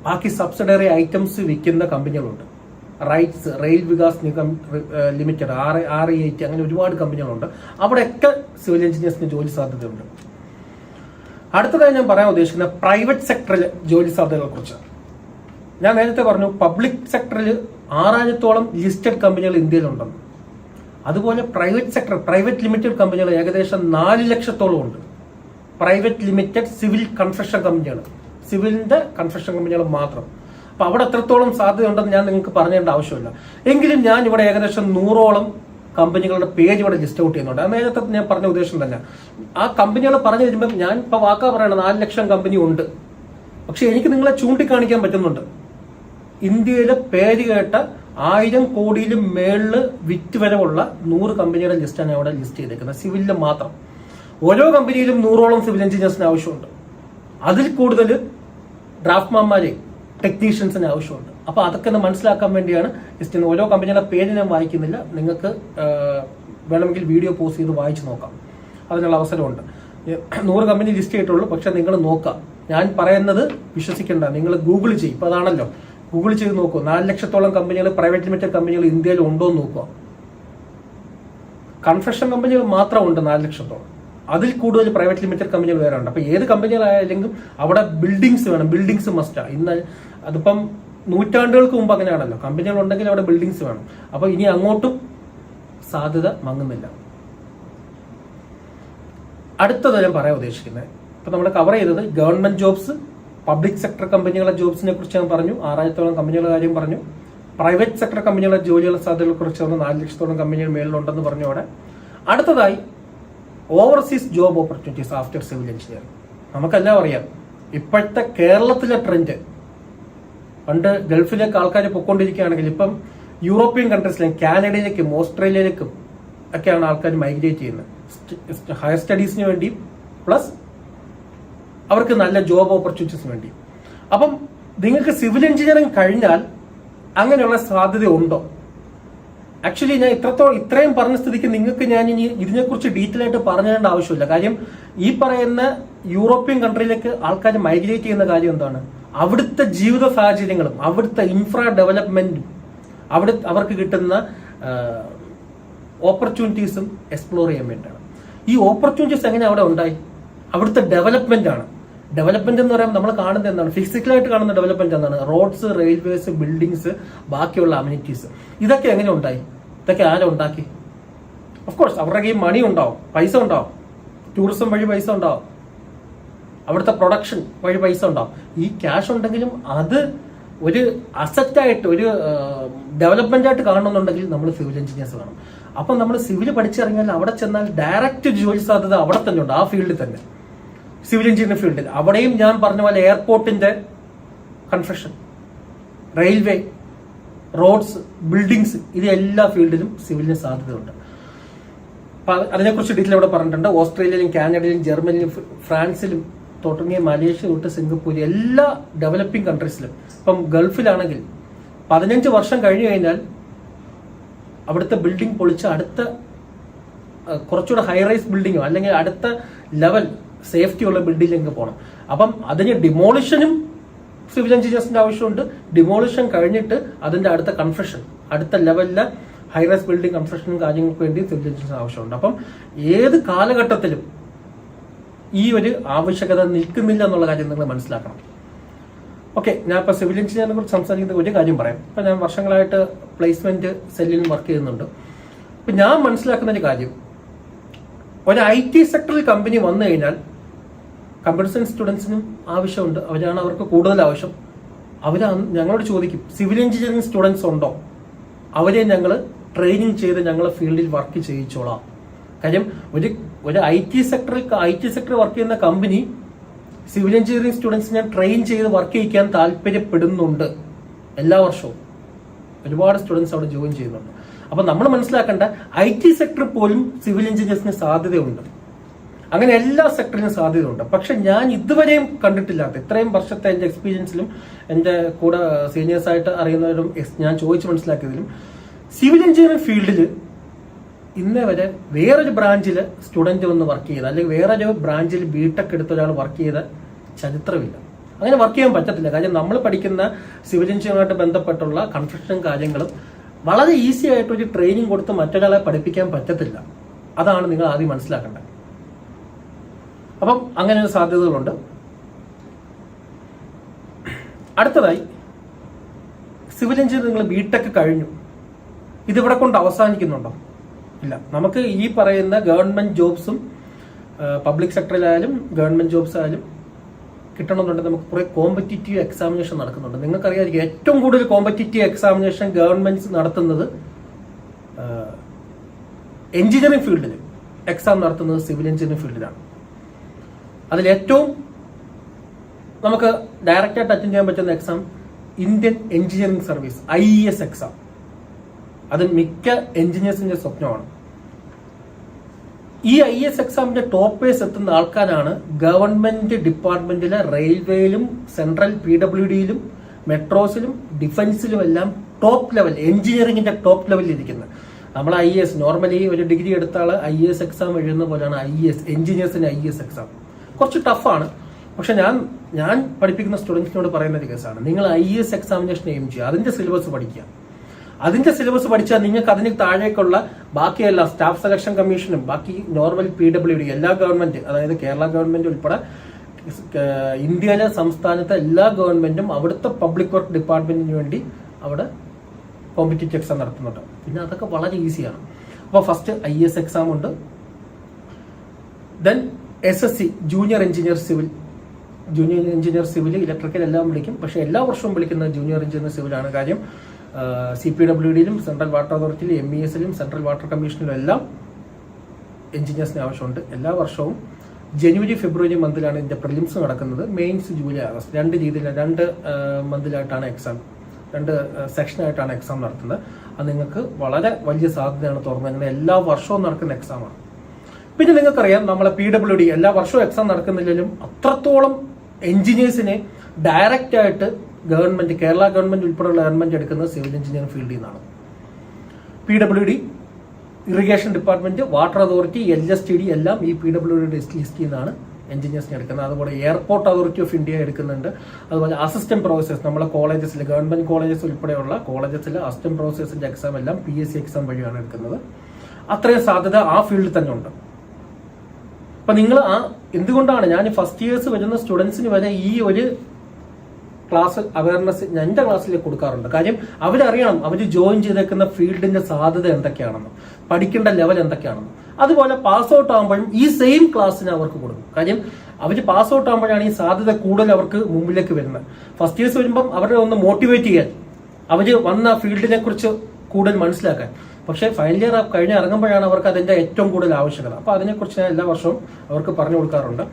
ബാക്കി സബ്സിഡറി ഐറ്റംസ് വിൽക്കുന്ന കമ്പനികളുണ്ട്. റൈറ്റ്സ്, റെയിൽ വികാസ് നിഗം ലിമിറ്റഡ്, REIT, അങ്ങനെ ഒരുപാട് കമ്പനികളുണ്ട്. അവിടെയൊക്കെ സിവിൽ എഞ്ചിനീയേഴ്സിന് ജോലി സാധ്യതയുണ്ട്. അടുത്തതായി ഞാൻ പറയാൻ ഉദ്ദേശിക്കുന്ന പ്രൈവറ്റ് സെക്ടറിൽ ജോലി സാധ്യതകളെ കുറിച്ചാണ്. ഞാൻ നേരത്തെ പറഞ്ഞു പബ്ലിക് സെക്ടറിൽ 6000-ഓളം ലിസ്റ്റഡ് കമ്പനികൾ ഇന്ത്യയിലുണ്ടെന്ന്. അതുപോലെ പ്രൈവറ്റ് സെക്ടർ, പ്രൈവറ്റ് ലിമിറ്റഡ് കമ്പനികൾ ഏകദേശം 4 ലക്ഷത്തോളം ഉണ്ട്. പ്രൈവറ്റ് ലിമിറ്റഡ് സിവിൽ കൺസ്ട്രക്ഷൻ കമ്പനികൾ, സിവിലിന്റെ കൺസ്ട്രക്ഷൻ കമ്പനികൾ മാത്രം. അപ്പൊ അവിടെ എത്രത്തോളം സാധ്യതയുണ്ടെന്ന് ഞാൻ നിങ്ങൾക്ക് പറഞ്ഞേണ്ട ആവശ്യമില്ല. എങ്കിലും ഞാൻ ഇവിടെ ഏകദേശം 100-ഓളം കമ്പനികളുടെ പേജ് ഇവിടെ ലിസ്റ്റ് ഔട്ട് ചെയ്യുന്നുണ്ട്. അത് നേരത്തെ ഞാൻ പറഞ്ഞ ഉദ്ദേശം തന്നെ. ആ കമ്പനികൾ പറഞ്ഞു വരുമ്പോൾ ഞാൻ ഇപ്പൊ വാക്കാ പറയണം 4 ലക്ഷം കമ്പനി ഉണ്ട്. പക്ഷെ എനിക്ക് നിങ്ങളെ ചൂണ്ടിക്കാണിക്കാൻ പറ്റുന്നുണ്ട്. ഇന്ത്യയിലെ പേര് കേട്ട 1000 കോടിയിലും മേളില് വിറ്റുവരവുള്ള 100 കമ്പനിയുടെ ലിസ്റ്റാണ് അവിടെ ലിസ്റ്റ് ചെയ്തേക്കുന്നത്, സിവിലില് മാത്രം. ഓരോ കമ്പനിയിലും 100-ഓളം സിവിൽ എഞ്ചിനീയേഴ്സിന് ആവശ്യമുണ്ട്. അതിൽ കൂടുതൽ ഡ്രാഫ്റ്റ്മാൻമാരെയും ടെക്നീഷ്യൻസിന് ആവശ്യമുണ്ട്. അപ്പൊ അതൊക്കെ ഒന്ന് മനസ്സിലാക്കാൻ വേണ്ടിയാണ് ജസ്റ്റ് ഓരോ കമ്പനിയുടെ പേര് ഞാൻ വായിക്കുന്നില്ല. നിങ്ങൾക്ക് വേണമെങ്കിൽ വീഡിയോ പോസ്റ്റ് ചെയ്ത് വായിച്ചു നോക്കാം, അതിനുള്ള അവസരമുണ്ട്. 100 കമ്പനി ലിസ്റ്റ് ചെയ്തിട്ടുള്ളൂ. പക്ഷെ നിങ്ങൾ നോക്കാം, ഞാൻ പറയുന്നത് വിശ്വസിക്കേണ്ട, നിങ്ങൾ ഗൂഗിൾ ചെയ്യും. ഇപ്പൊ അതാണല്ലോ, ഗൂഗിൾ ചെയ്ത് നോക്കൂ. 4 ലക്ഷത്തോളം കമ്പനികൾ, പ്രൈവറ്റ് ലിമിറ്റഡ് കമ്പനികൾ ഇന്ത്യയിൽ ഉണ്ടോ എന്ന് നോക്കുക. കൺസ്ട്രക്ഷൻ കമ്പനികൾ മാത്രം ഉണ്ട് 4 ലക്ഷത്തോളം. അതിൽ കൂടുതൽ പ്രൈവറ്റ് ലിമിറ്റഡ് കമ്പനികൾ വേറെ ഉണ്ട്. അപ്പൊ ഏത് കമ്പനികളായാലും അവിടെ ബിൽഡിങ്സ് വേണം, ബിൽഡിങ്സ് മസ്റ്റാ. ഇന്ന് അതിപ്പം നൂറ്റാണ്ടുകൾക്ക് മുമ്പ് അങ്ങനെയാണല്ലോ, കമ്പനികൾ ഉണ്ടെങ്കിൽ അവിടെ ബിൽഡിങ്സ് വേണം. അപ്പൊ ഇനി അങ്ങോട്ടും സാധ്യത മങ്ങുന്നില്ല. അടുത്തത് ഞാൻ പറയാൻ ഉദ്ദേശിക്കുന്നത്, ഇപ്പൊ നമ്മൾ കവർ ചെയ്തത് ഗവൺമെന്റ് ജോബ്സ്, പബ്ലിക് സെക്ടർ കമ്പനികളുടെ ജോബ്സിനെ കുറിച്ച് ഞാൻ പറഞ്ഞു, 6000-ഓളം കമ്പനികളുടെ കാര്യം പറഞ്ഞു. പ്രൈവറ്റ് സെക്ടർ കമ്പനികളുടെ ജോലികളുടെ സാധ്യതകളെ കുറിച്ച് 4 ലക്ഷത്തോളം കമ്പനികൾ മേളിലുണ്ടെന്ന് പറഞ്ഞു. അവിടെ അടുത്തതായി overseas job opportunities after civil engineering. നമുക്കെല്ലാം അറിയാം ഇപ്പോഴത്തെ കേരളത്തിലെ ട്രെൻഡ്. പണ്ട് ഗൾഫിലേക്ക് ആൾക്കാർ പൊയ്ക്കൊണ്ടിരിക്കുകയാണെങ്കിൽ ഇപ്പം യൂറോപ്യൻ കൺട്രീസിലേക്കും കാനഡയിലേക്കും ഓസ്ട്രേലിയയിലേക്കും ഒക്കെയാണ് ആൾക്കാർ മൈഗ്രേറ്റ് ചെയ്യുന്നത്. ഹയർ സ്റ്റഡീസിന് വേണ്ടി പ്ലസ് അവർക്ക് നല്ല ജോബ് ഓപ്പർച്യൂണിറ്റീസിന് വേണ്ടി. അപ്പം നിങ്ങൾക്ക് സിവിൽ എഞ്ചിനീയറിംഗ് കഴിഞ്ഞാൽ അങ്ങനെയുള്ള സാധ്യത ഉണ്ടോ? ആക്ച്വലി ഞാൻ ഇത്രയും പറഞ്ഞ സ്ഥിതിക്ക് നിങ്ങൾക്ക് ഞാൻ ഇനി ഇതിനെക്കുറിച്ച് ഡീറ്റെയിൽ ആയിട്ട് പറഞ്ഞു തരേണ്ട ആവശ്യമില്ല. കാര്യം ഈ പറയുന്ന യൂറോപ്യൻ കൺട്രിയിലേക്ക് ആൾക്കാർ മൈഗ്രേറ്റ് ചെയ്യുന്ന കാര്യം എന്താണ്? അവിടുത്തെ ജീവിത സാഹചര്യങ്ങളും അവിടുത്തെ ഇൻഫ്രാ ഡെവലപ്മെന്റും അവർക്ക് കിട്ടുന്ന ഓപ്പർച്യൂണിറ്റീസും എക്സ്പ്ലോർ ചെയ്യാൻ വേണ്ടിയാണ്. ഈ ഓപ്പർച്യൂണിറ്റീസ് എങ്ങനെ അവിടെ ഉണ്ടായി? അവിടുത്തെ ഡെവലപ്മെന്റ് ആണ്. ഡെവലപ്മെന്റ് എന്ന് പറയുമ്പോൾ നമ്മൾ കാണുന്നത് എന്താണ്? ഫിസിക്കലായിട്ട് കാണുന്ന ഡെവലപ്മെന്റ് എന്താണ്? റോഡ്സ്, റെയിൽവേസ്, ബിൽഡിങ്സ്, ബാക്കിയുള്ള അമ്യൂണിറ്റീസ്. ഇതൊക്കെ എങ്ങനെ ഉണ്ടായി? ഇതൊക്കെ ആരും ഉണ്ടാക്കി? ഓഫ് കോഴ്സ് അവരുടെ കയ്യിൽ മണി ഉണ്ടാവും, പൈസ ഉണ്ടാവും, ടൂറിസം വഴി പൈസ ഉണ്ടാവും, അവിടുത്തെ പ്രൊഡക്ഷൻ വഴി പൈസ ഉണ്ടാവും. ഈ ക്യാഷ് ഉണ്ടെങ്കിലും അത് ഒരു അസറ്റായിട്ട്, ഒരു ഡെവലപ്മെന്റ് ആയിട്ട് കാണണമെന്നുണ്ടെങ്കിൽ നമ്മൾ സിവിൽ എഞ്ചിനീയേഴ്സ് വേണം. അപ്പം നമ്മൾ സിവിൽ പഠിച്ചിറങ്ങിയാൽ അവിടെ ചെന്നാൽ ഡയറക്റ്റ് ജോലി സാധ്യത അവിടെ തന്നെ ഉണ്ട്, ആ ഫീൽഡിൽ തന്നെ, സിവിൽ എഞ്ചിനീയറിംഗ് ഫീൽഡിൽ. അവിടെയും ഞാൻ പറഞ്ഞ പോലെ എയർപോർട്ടിന്റെ കൺസ്ട്രക്ഷൻ, റെയിൽവേ, റോഡ്സ്, ബിൽഡിങ്സ്, ഇത് എല്ലാ ഫീൽഡിലും സിവിലിന് സാധ്യതയുണ്ട്. അതിനെക്കുറിച്ച് ഡീറ്റെയിൽ ഇവിടെ പറഞ്ഞിട്ടുണ്ട്. ഓസ്ട്രേലിയയിലും കാനഡയിലും ജർമ്മനിയിലും ഫ്രാൻസിലും തുടങ്ങിയ മലേഷ്യ തൊട്ട് സിംഗപ്പൂർ എല്ലാ ഡെവലപ്പിംഗ് കൺട്രീസിലും. ഇപ്പം ഗൾഫിലാണെങ്കിൽ 15 വർഷം കഴിഞ്ഞു കഴിഞ്ഞാൽ അവിടുത്തെ ബിൽഡിംഗ് പൊളിച്ച് അടുത്ത കുറച്ചുകൂടെ ഹൈറൈസ് ബിൽഡിങ്ങോ അല്ലെങ്കിൽ അടുത്ത ലെവൽ സേഫ്റ്റി ഉള്ള ബിൽഡിങ്ങിലേക്ക് പോകണം. അപ്പം അതിന് ഡിമോളിഷനും സിവിൽ എഞ്ചിനീയേഴ്സിന്റെ ആവശ്യമുണ്ട്. ഡിമോളിഷൻ കഴിഞ്ഞിട്ട് അതിന്റെ അടുത്ത കൺസ്ട്രക്ഷൻ, അടുത്ത ലെവലിലെ ഹൈറൈസ് ബിൽഡിംഗ് കൺസ്ട്രക്ഷനും കാര്യങ്ങൾക്ക് വേണ്ടി സിവിൽ എഞ്ചിനീയേഴ്സിന് ആവശ്യമുണ്ട്. അപ്പം ഏത് കാലഘട്ടത്തിലും ഈ ഒരു ആവശ്യകത നിൽക്കുന്നില്ല എന്നുള്ള കാര്യം നിങ്ങൾ മനസ്സിലാക്കണം. ഓക്കെ, ഞാൻ ഇപ്പോൾ സിവിൽ എഞ്ചിനീയറിനെ കുറിച്ച് സംസാരിക്കുന്ന ഒരു കാര്യം പറയാം. ഇപ്പം ഞാൻ വർഷങ്ങളായിട്ട് പ്ലേസ്മെന്റ് സെല്ലിൽ വർക്ക് ചെയ്യുന്നുണ്ട്. ഇപ്പം ഞാൻ മനസ്സിലാക്കുന്ന ഒരു കാര്യം, ഒരു IT സെക്ടറിൽ കമ്പനി വന്നു കഴിഞ്ഞാൽ കമ്പ്യൂട്ടർ സയൻസ് സ്റ്റുഡൻസിനും ആവശ്യമുണ്ട്. അവർക്ക് കൂടുതൽ ആവശ്യം. ഞങ്ങളോട് ചോദിക്കും, സിവിൽ എഞ്ചിനീയറിംഗ് സ്റ്റുഡൻസ് ഉണ്ടോ? അവരെ ഞങ്ങൾ ട്രെയിനിങ് ചെയ്ത് ഞങ്ങളെ ഫീൽഡിൽ വർക്ക് ചെയ്യിച്ചോളാം. കാര്യം ഒരു IT സെക്ടറിൽ വർക്ക് ചെയ്യുന്ന കമ്പനി സിവിൽ എഞ്ചിനീയറിംഗ് സ്റ്റുഡൻസിനെ ട്രെയിൻ ചെയ്ത് വർക്ക് ചെയ്യിക്കാൻ താല്പര്യപ്പെടുന്നുണ്ട്. എല്ലാ വർഷവും ഒരുപാട് സ്റ്റുഡൻസ് അവിടെ ജോയിൻ ചെയ്യുന്നുണ്ട്. അപ്പൊ നമ്മൾ മനസ്സിലാക്കേണ്ട, IT സെക്ടറിൽ പോലും സിവിൽ എഞ്ചിനീയേഴ്സിന് സാധ്യതയുണ്ട്. അങ്ങനെ എല്ലാ സെക്ടറിനും സാധ്യതയുണ്ട്. പക്ഷെ ഞാൻ ഇതുവരെയും കണ്ടിട്ടില്ലാത്ത, ഇത്രയും വർഷത്തെ എൻ്റെ എക്സ്പീരിയൻസിലും എൻ്റെ കൂടെ സീനിയേഴ്സായിട്ട് അറിയുന്നവരും ഞാൻ ചോദിച്ച് മനസ്സിലാക്കിയതിലും, സിവിൽ എഞ്ചിനീയറിംഗ് ഫീൽഡിൽ ഇന്നേ വരെ വേറൊരു ബ്രാഞ്ചിൽ സ്റ്റുഡന്റ് വന്ന് വർക്ക് ചെയ്ത, അല്ലെങ്കിൽ വേറൊരു ബ്രാഞ്ചിൽ BTech എടുത്ത ഒരാൾ വർക്ക് ചെയ്ത ചരിത്രമില്ല. അങ്ങനെ വർക്ക് ചെയ്യാൻ പറ്റത്തില്ല. കാര്യം നമ്മൾ പഠിക്കുന്ന സിവിൽ എഞ്ചിനീയറുമായിട്ട് ബന്ധപ്പെട്ടുള്ള കൺസ്ട്രക്ഷൻ കാര്യങ്ങളും വളരെ ഈസി ആയിട്ട് ഒരു ട്രെയിനിങ് കൊടുത്ത് മറ്റൊരാളെ പഠിപ്പിക്കാൻ പറ്റത്തില്ല. അതാണ് നിങ്ങൾ ആദ്യം മനസ്സിലാക്കേണ്ടത്. അപ്പം അങ്ങനെ ഒരു സാധ്യതകളുണ്ട്. അടുത്തതായി, സിവിൽ എഞ്ചിനീയറിംഗ് നിങ്ങൾ BTech കഴിഞ്ഞു, ഇതിവിടെ കൊണ്ട് അവസാനിക്കുന്നുണ്ടോ? ഇല്ല. നമുക്ക് ഈ പറയുന്ന ഗവൺമെന്റ് ജോബ്സും പബ്ലിക് സെക്ടറിലായാലും ഗവൺമെന്റ് ജോബ്സ് ആയാലും കിട്ടണമെന്നുണ്ടെങ്കിൽ നമുക്ക് കുറെ കോമ്പറ്റീറ്റീവ് എക്സാമിനേഷൻ നടക്കുന്നുണ്ട്. നിങ്ങൾക്കറിയാമായിരിക്കും, ഏറ്റവും കൂടുതൽ കോമ്പറ്റീറ്റീവ് എക്സാമിനേഷൻ ഗവൺമെന്റ്സ് നടത്തുന്നത് എഞ്ചിനീയറിംഗ് ഫീൽഡിൽ എക്സാം നടത്തുന്നത് സിവിൽ എഞ്ചിനീയറിംഗ് ഫീൽഡിലാണ്. അതിലേറ്റവും നമുക്ക് ഡയറക്റ്റായിട്ട് അറ്റൻഡ് ചെയ്യാൻ പറ്റുന്ന exam Indian engineering service, IES exam. അത് മിക്ക എഞ്ചിനീയേഴ്സിന്റെ സ്വപ്നമാണ്. ഈ IES എക്സാമിന്റെ ടോപ്പേഴ്സ് എത്തുന്ന ആൾക്കാരാണ് ഗവൺമെന്റ് ഡിപ്പാർട്ട്മെന്റിലെ റെയിൽവേയിലും സെൻട്രൽ PWDയിലും മെട്രോസിലും ഡിഫൻസിലും എല്ലാം ടോപ്പ് ലെവൽ, എഞ്ചിനീയറിംഗിന്റെ ടോപ്പ് ലെവലിൽ ഇരിക്കുന്നത്. നമ്മൾ IES നോർമലി ഒരു ഡിഗ്രി എടുത്ത ആള് IES എക്സാം എഴുതുന്ന പോലെയാണ് എഞ്ചിനീയേഴ്സിന്റെ IES എക്സാം. കുറച്ച് ടഫാണ്. പക്ഷെ ഞാൻ പഠിപ്പിക്കുന്ന സ്റ്റുഡൻസിനോട് പറയുന്ന ഒരു കേസാണ്, നിങ്ങൾ IES എക്സാമിനേഷൻ എയിം ചെയ്യുക, അതിന്റെ സിലബസ് പഠിക്കുക. അതിന്റെ സിലബസ് പഠിച്ചാൽ നിങ്ങൾക്ക് അതിന് താഴേക്കുള്ള ബാക്കിയെല്ലാ സ്റ്റാഫ് സെലക്ഷൻ കമ്മീഷനും ബാക്കി നോർമൽ PWD എല്ലാ ഗവൺമെന്റ്, അതായത് കേരള ഗവൺമെന്റ് ഉൾപ്പെടെ ഇന്ത്യയിലെ സംസ്ഥാനത്തെ എല്ലാ ഗവൺമെന്റും അവിടുത്തെ പബ്ലിക് വർക്ക് ഡിപ്പാർട്ട്മെന്റിന് വേണ്ടി അവിടെ കോമ്പറ്റീറ്റീവ് എക്സാം നടത്തുന്നുണ്ട്. പിന്നെ അതൊക്കെ വളരെ ഈസിയാണ്. അപ്പോൾ ഫസ്റ്റ് IES എക്സാം ഉണ്ട്. Then SSC junior engineer civil electrical എല്ലാം വിളിക്കും. പക്ഷെ എല്ലാ വർഷവും വിളിക്കുന്ന ജൂനിയർ എഞ്ചിനീയർ സിവിലാണ്. കാര്യം CPWDയിലും സെൻട്രൽ വാട്ടർ അതോറിറ്റിയിലും MESലും സെൻട്രൽ വാട്ടർ കമ്മീഷനിലും എല്ലാം എഞ്ചിനീയേഴ്സിന് ആവശ്യമുണ്ട്. എല്ലാ വർഷവും ജനുവരി ഫെബ്രുവരി മന്തിലാണ് ഇതിന്റെ പ്രിലിംസ് നടക്കുന്നത്. മെയിൻസ് ജൂലൈ ആഗസ്റ്റ്, 2 മന്തിലായിട്ടാണ് എക്സാം, 2 സെക്ഷനായിട്ടാണ് എക്സാം നടത്തുന്നത്. അത് നിങ്ങൾക്ക് വളരെ വലിയ സാധ്യതയാണ് തുറന്നത്. എല്ലാ വർഷവും നടക്കുന്ന എക്സാമാണ്. പിന്നെ നിങ്ങൾക്കറിയാം നമ്മളെ PWD എല്ലാ വർഷവും എക്സാം നടക്കുന്നില്ലെങ്കിലും അത്രത്തോളം എഞ്ചിനീയേഴ്സിനെ ഡയറക്റ്റ് ആയിട്ട് ഗവൺമെന്റ്, കേരള ഗവൺമെന്റ് ഉൾപ്പെടെയുള്ള ഗവൺമെന്റ് എടുക്കുന്നത് സിവിൽ എഞ്ചിനീയറിംഗ് ഫീൽഡിൽ നിന്നാണ്. PWD, irrigation department, water authority, LSTD എല്ലാം ഈ PWD ലിസ്റ്റിൽ നിന്നാണ് എഞ്ചിനീയേഴ്സിനെ എടുക്കുന്നത്. അതുപോലെ എയർപോർട്ട് അതോറിറ്റി ഓഫ് ഇന്ത്യ എടുക്കുന്നുണ്ട്. അതുപോലെ അസിസ്റ്റന്റ് പ്രൊഫസേഴ്സ്, നമ്മളെ കോളേജസിൽ, ഗവൺമെന്റ് കോളേജസ് ഉൾപ്പെടെയുള്ള കോളേജസിലെ അസിസ്റ്റന്റ് പ്രൊഫസേഴ്സിന്റെ എക്സാം എല്ലാം PSC എക്സാം വഴിയാണ് എടുക്കുന്നത്. അത്രയും സാധ്യത ആ ഫീൽഡിൽ തന്നെ ഉണ്ട്. അപ്പൊ നിങ്ങൾ എന്തുകൊണ്ടാണ് ഞാൻ ഫസ്റ്റ് ഇയേഴ്സ് വരുന്ന സ്റ്റുഡൻസിന് വരെ ഈ ഒരു ക്ലാസ് അവയർനെസ് എന്റെ ക്ലാസ്സിലേക്ക് കൊടുക്കാറുണ്ട്. കാര്യം അവരറിയണം അവർ ജോയിൻ ചെയ്തേക്കുന്ന ഫീൽഡിന്റെ സാധ്യത എന്തൊക്കെയാണെന്ന്, പഠിക്കേണ്ട ലെവൽ എന്തൊക്കെയാണെന്ന്. അതുപോലെ പാസ് ഔട്ട് ആകുമ്പോഴും ഈ സെയിം ക്ലാസ്സിന് അവർക്ക് കൊടുക്കും. കാര്യം അവർ പാസ് ഔട്ട് ആകുമ്പോഴാണ് ഈ സാധ്യത കൂടുതൽ അവർക്ക് മുമ്പിലേക്ക് വരുന്നത്. ഫസ്റ്റ് ഇയേഴ്സ് വരുമ്പം അവരെ ഒന്ന് മോട്ടിവേറ്റ് ചെയ്യാൻ, അവർ വന്ന ഫീൽഡിനെ കുറിച്ച് കൂടുതൽ മനസ്സിലാക്കാൻ. പക്ഷേ ഫൈനൽ ഇയർ കഴിഞ്ഞ് ഇറങ്ങുമ്പോഴാണ് അവർക്ക് അതിന്റെ ഏറ്റവും കൂടുതൽ ആവശ്യകത. അപ്പൊ അതിനെക്കുറിച്ച് ഞാൻ എല്ലാ വർഷവും അവർക്ക് പറഞ്ഞു കൊടുക്കാറുണ്ട്.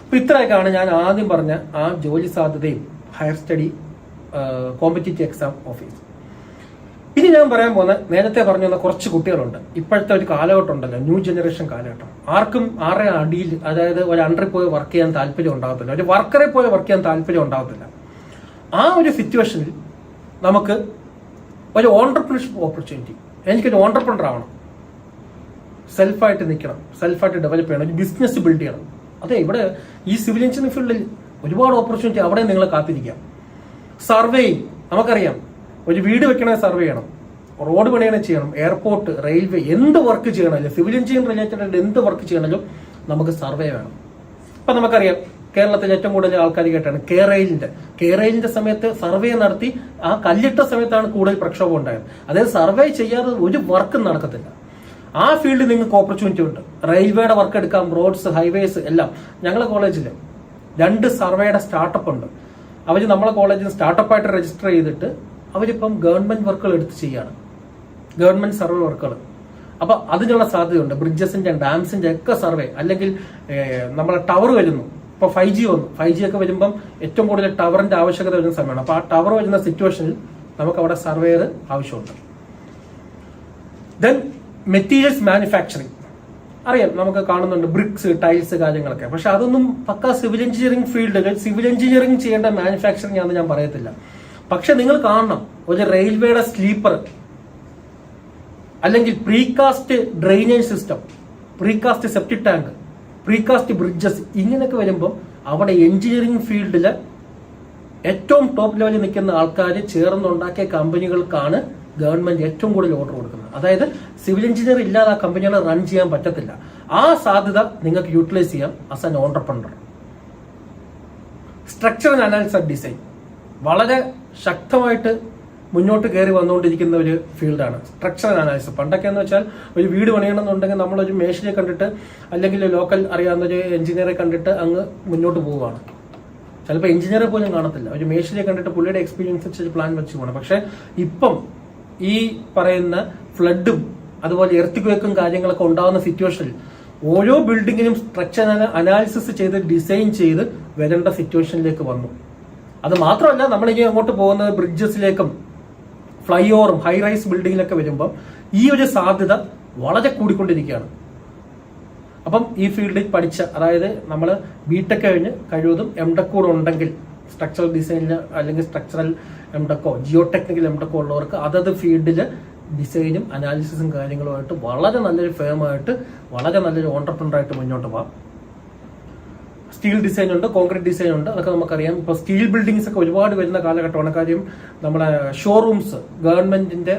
അപ്പൊ ഇത്രയൊക്കെയാണ് ഞാൻ ആദ്യം പറഞ്ഞ ആ ജോലി സാധ്യതയും higher study competitive exam office. ഇനി ഞാൻ പറയാൻ പോകുന്ന, നേരത്തെ പറഞ്ഞു വന്ന കുറച്ച് കുട്ടികളുണ്ട്. ഇപ്പോഴത്തെ ഒരു കാലഘട്ടം ഉണ്ടല്ലോ, ന്യൂ ജനറേഷൻ കാലഘട്ടം. ആർക്കും ആരുടെ അടിയിൽ, അതായത് ഒരു അണ്ടറിൽ പോയി വർക്ക് ചെയ്യാൻ താല്പര്യം ഉണ്ടാകത്തില്ല, ഒരു വർക്കറെ പോയി വർക്ക് ചെയ്യാൻ താല്പര്യം ഉണ്ടാകത്തില്ല. ആ ഒരു സിറ്റുവേഷനിൽ നമുക്ക് ഒരു ഓൺടർപ്രണർഷിപ്പ് ഓപ്പർച്യൂണിറ്റി, എനിക്കൊരു ഓൺടർപ്രണർ ആവണം, സെൽഫായിട്ട് നിൽക്കണം, സെൽഫായിട്ട് ഡെവലപ്പ് ചെയ്യണം, ഒരു ബിസിനസ് ബിൽഡ് ചെയ്യണം. അതെ, ഇവിടെ ഈ സിവിൽ എഞ്ചിനീയറിംഗ് ഫീൽഡിൽ ഒരുപാട് ഓപ്പർച്യൂണിറ്റി അവിടെ നിങ്ങളെ കാത്തിരിക്കാം. സർവേയിങ്, നമുക്കറിയാം, ഒരു വീട് വെക്കണേ സർവേ ചെയ്യണം, റോഡ് പണിയണേ ചെയ്യണം, എയർപോർട്ട്, റെയിൽവേ, എന്ത് വർക്ക് ചെയ്യണമല്ലോ, സിവിൽ എഞ്ചിനീയറിംഗ് റിലേറ്റഡ് ആയിട്ട് എന്ത് വർക്ക് ചെയ്യണമല്ലോ നമുക്ക് സർവേ വേണം. ഇപ്പൊ നമുക്കറിയാം കേരളത്തിൽ ഏറ്റവും കൂടുതൽ ആൾക്കാർ കേട്ടാണ് കേരളിന്റെ സമയത്ത് സർവേ നടത്തി ആ കല്ലിട്ട സമയത്താണ് കൂടുതൽ പ്രക്ഷോഭം ഉണ്ടായത്. അതായത് സർവേ ചെയ്യാതെ ഒരു വർക്കും നടക്കത്തില്ല. ആ ഫീൽഡിൽ നിങ്ങൾക്ക് ഓപ്പർച്യൂണിറ്റി ഉണ്ട്. റെയിൽവേയുടെ വർക്ക് എടുക്കാം, റോഡ്സ്, ഹൈവേസ് എല്ലാം. ഞങ്ങളെ കോളേജിൽ 2 സർവേയുടെ സ്റ്റാർട്ടപ്പ് ഉണ്ട്. അവർ നമ്മളെ കോളേജിൽ സ്റ്റാർട്ടപ്പായിട്ട് രജിസ്റ്റർ ചെയ്തിട്ട് അവരിപ്പം ഗവൺമെന്റ് വർക്കുകൾ എടുത്ത് ചെയ്യാണ്, ഗവൺമെന്റ് സർവേ വർക്കുകൾ. അപ്പൊ അതിനുള്ള സാധ്യതയുണ്ട്. ബ്രിഡ്ജസിന്റെ, ഡാംസിന്റെ ഒക്കെ സർവേ, അല്ലെങ്കിൽ നമ്മളെ ടവർ വരുന്നു, ഇപ്പൊ 5G വന്നു, 5G ഒക്കെ വരുമ്പം ഏറ്റവും കൂടുതൽ ടവറിന്റെ ആവശ്യകത വരുന്ന സമയമാണ്. അപ്പൊ ആ ടവർ വരുന്ന സിറ്റുവേഷനിൽ നമുക്ക് അവിടെ സർവേയർ ആവശ്യമുണ്ട്. ദെൻ മെറ്റീരിയൽസ് മാനുഫാക്ചറിങ്, അറിയാം, നമുക്ക് കാണുന്നുണ്ട് ബ്രിക്സ്, ടൈൽസ്, കാര്യങ്ങളൊക്കെ. പക്ഷെ അതൊന്നും pucca civil engineering field, civil engineering ചെയ്യേണ്ട മാനുഫാക്ചറിംഗ് ആണെന്ന് ഞാൻ പറയത്തില്ല. പക്ഷെ നിങ്ങൾ കാണണം, ഒരു റെയിൽവേയുടെ സ്ലീപ്പർ, അല്ലെങ്കിൽ precast drainage system, precast septic tank, precast bridges, ഇങ്ങനെയൊക്കെ വരുമ്പോൾ അവിടെ എഞ്ചിനീയറിംഗ് ഫീൽഡിൽ ഏറ്റവും ടോപ്പ് ലെവലിൽ നിൽക്കുന്ന ആൾക്കാർ ചേർന്നുണ്ടാക്കിയ കമ്പനികൾക്കാണ് ഗവൺമെന്റ് ഏറ്റവും കൂടുതൽ ഓർഡർ കൊടുക്കുന്നത്. അതായത് സിവിൽ എഞ്ചിനീയർ ഇല്ലാതെ ആ കമ്പനികളെ റൺ ചെയ്യാൻ പറ്റത്തില്ല. ആ സാധ്യത നിങ്ങൾക്ക് യൂട്ടിലൈസ് ചെയ്യാം as an entrepreneur. Structure analysis and design വളരെ ശക്തമായിട്ട് മുന്നോട്ട് കയറി വന്നുകൊണ്ടിരിക്കുന്ന ഒരു ഫീൽഡാണ് സ്ട്രക്ചറൽ അനാലിസിസ്. പണ്ടൊക്കെ എന്ന് വെച്ചാൽ ഒരു വീട് പണിയണമെന്നുണ്ടെങ്കിൽ നമ്മളൊരു മേശിനെ കണ്ടിട്ട്, അല്ലെങ്കിൽ ലോക്കൽ അറിയാവുന്ന ഒരു എഞ്ചിനീയറെ കണ്ടിട്ട് അങ്ങ് മുന്നോട്ട് പോവുകയാണ്. ചിലപ്പോൾ എഞ്ചിനീയറെ പോലും കാണത്തില്ല, ഒരു മേശിനെ കണ്ടിട്ട് പുള്ളിയുടെ എക്സ്പീരിയൻസ് വെച്ച് പ്ലാൻ വെച്ച് പോകണം. പക്ഷെ ഇപ്പം ഈ പറയുന്ന ഫ്ലഡും അതുപോലെ എർത്തിക്വേക്കും കാര്യങ്ങളൊക്കെ ഉണ്ടാകുന്ന സിറ്റുവേഷനിൽ ഓരോ ബിൽഡിങ്ങിനും സ്ട്രക്ചർ അനാലിസിസ് ചെയ്ത് ഡിസൈൻ ചെയ്ത് വരേണ്ട സിറ്റുവേഷനിലേക്ക് വന്നു. അത് മാത്രമല്ല, നമ്മളിനി അങ്ങോട്ട് പോകുന്നത് ബ്രിഡ്ജസിലേക്കും ഫ്ലൈ ഓവറും ഹൈ റൈസ് ബിൽഡിങ്ങിലൊക്കെ വരുമ്പം ഈ ഒരു സാധ്യത വളരെ കൂടിക്കൊണ്ടിരിക്കുകയാണ്. അപ്പം ഈ ഫീൽഡിൽ പഠിച്ച, അതായത് നമ്മൾ ബിടെക് കഴിഞ്ഞ് കഴിവതും MTech കൂടെ ഉണ്ടെങ്കിൽ, സ്ട്രക്ചറൽ ഡിസൈനിൽ അല്ലെങ്കിൽ സ്ട്രക്ചറൽ MTechോ ജിയോ ടെക്നിക്കൽ MTechോ ഉള്ളവർക്ക് അതത് ഫീൽഡിൽ ഡിസൈനും അനാലിസിസും കാര്യങ്ങളുമായിട്ട് വളരെ നല്ലൊരു ഫേമായിട്ട്, വളരെ നല്ലൊരു ഓൺടർപ്രണറായിട്ട് മുന്നോട്ട് പോകാം. സ്റ്റീൽ ഡിസൈൻ ഉണ്ട്, കോൺക്രീറ്റ് ഡിസൈൻ ഉണ്ട്, അതൊക്കെ നമുക്കറിയാം. ഇപ്പോൾ സ്റ്റീൽ ബിൽഡിങ്സ് ഒക്കെ ഒരുപാട് വരുന്ന കാലഘട്ടമാണ്. കാര്യം നമ്മുടെ ഷോറൂംസ്, ഗവൺമെന്റിന്റെ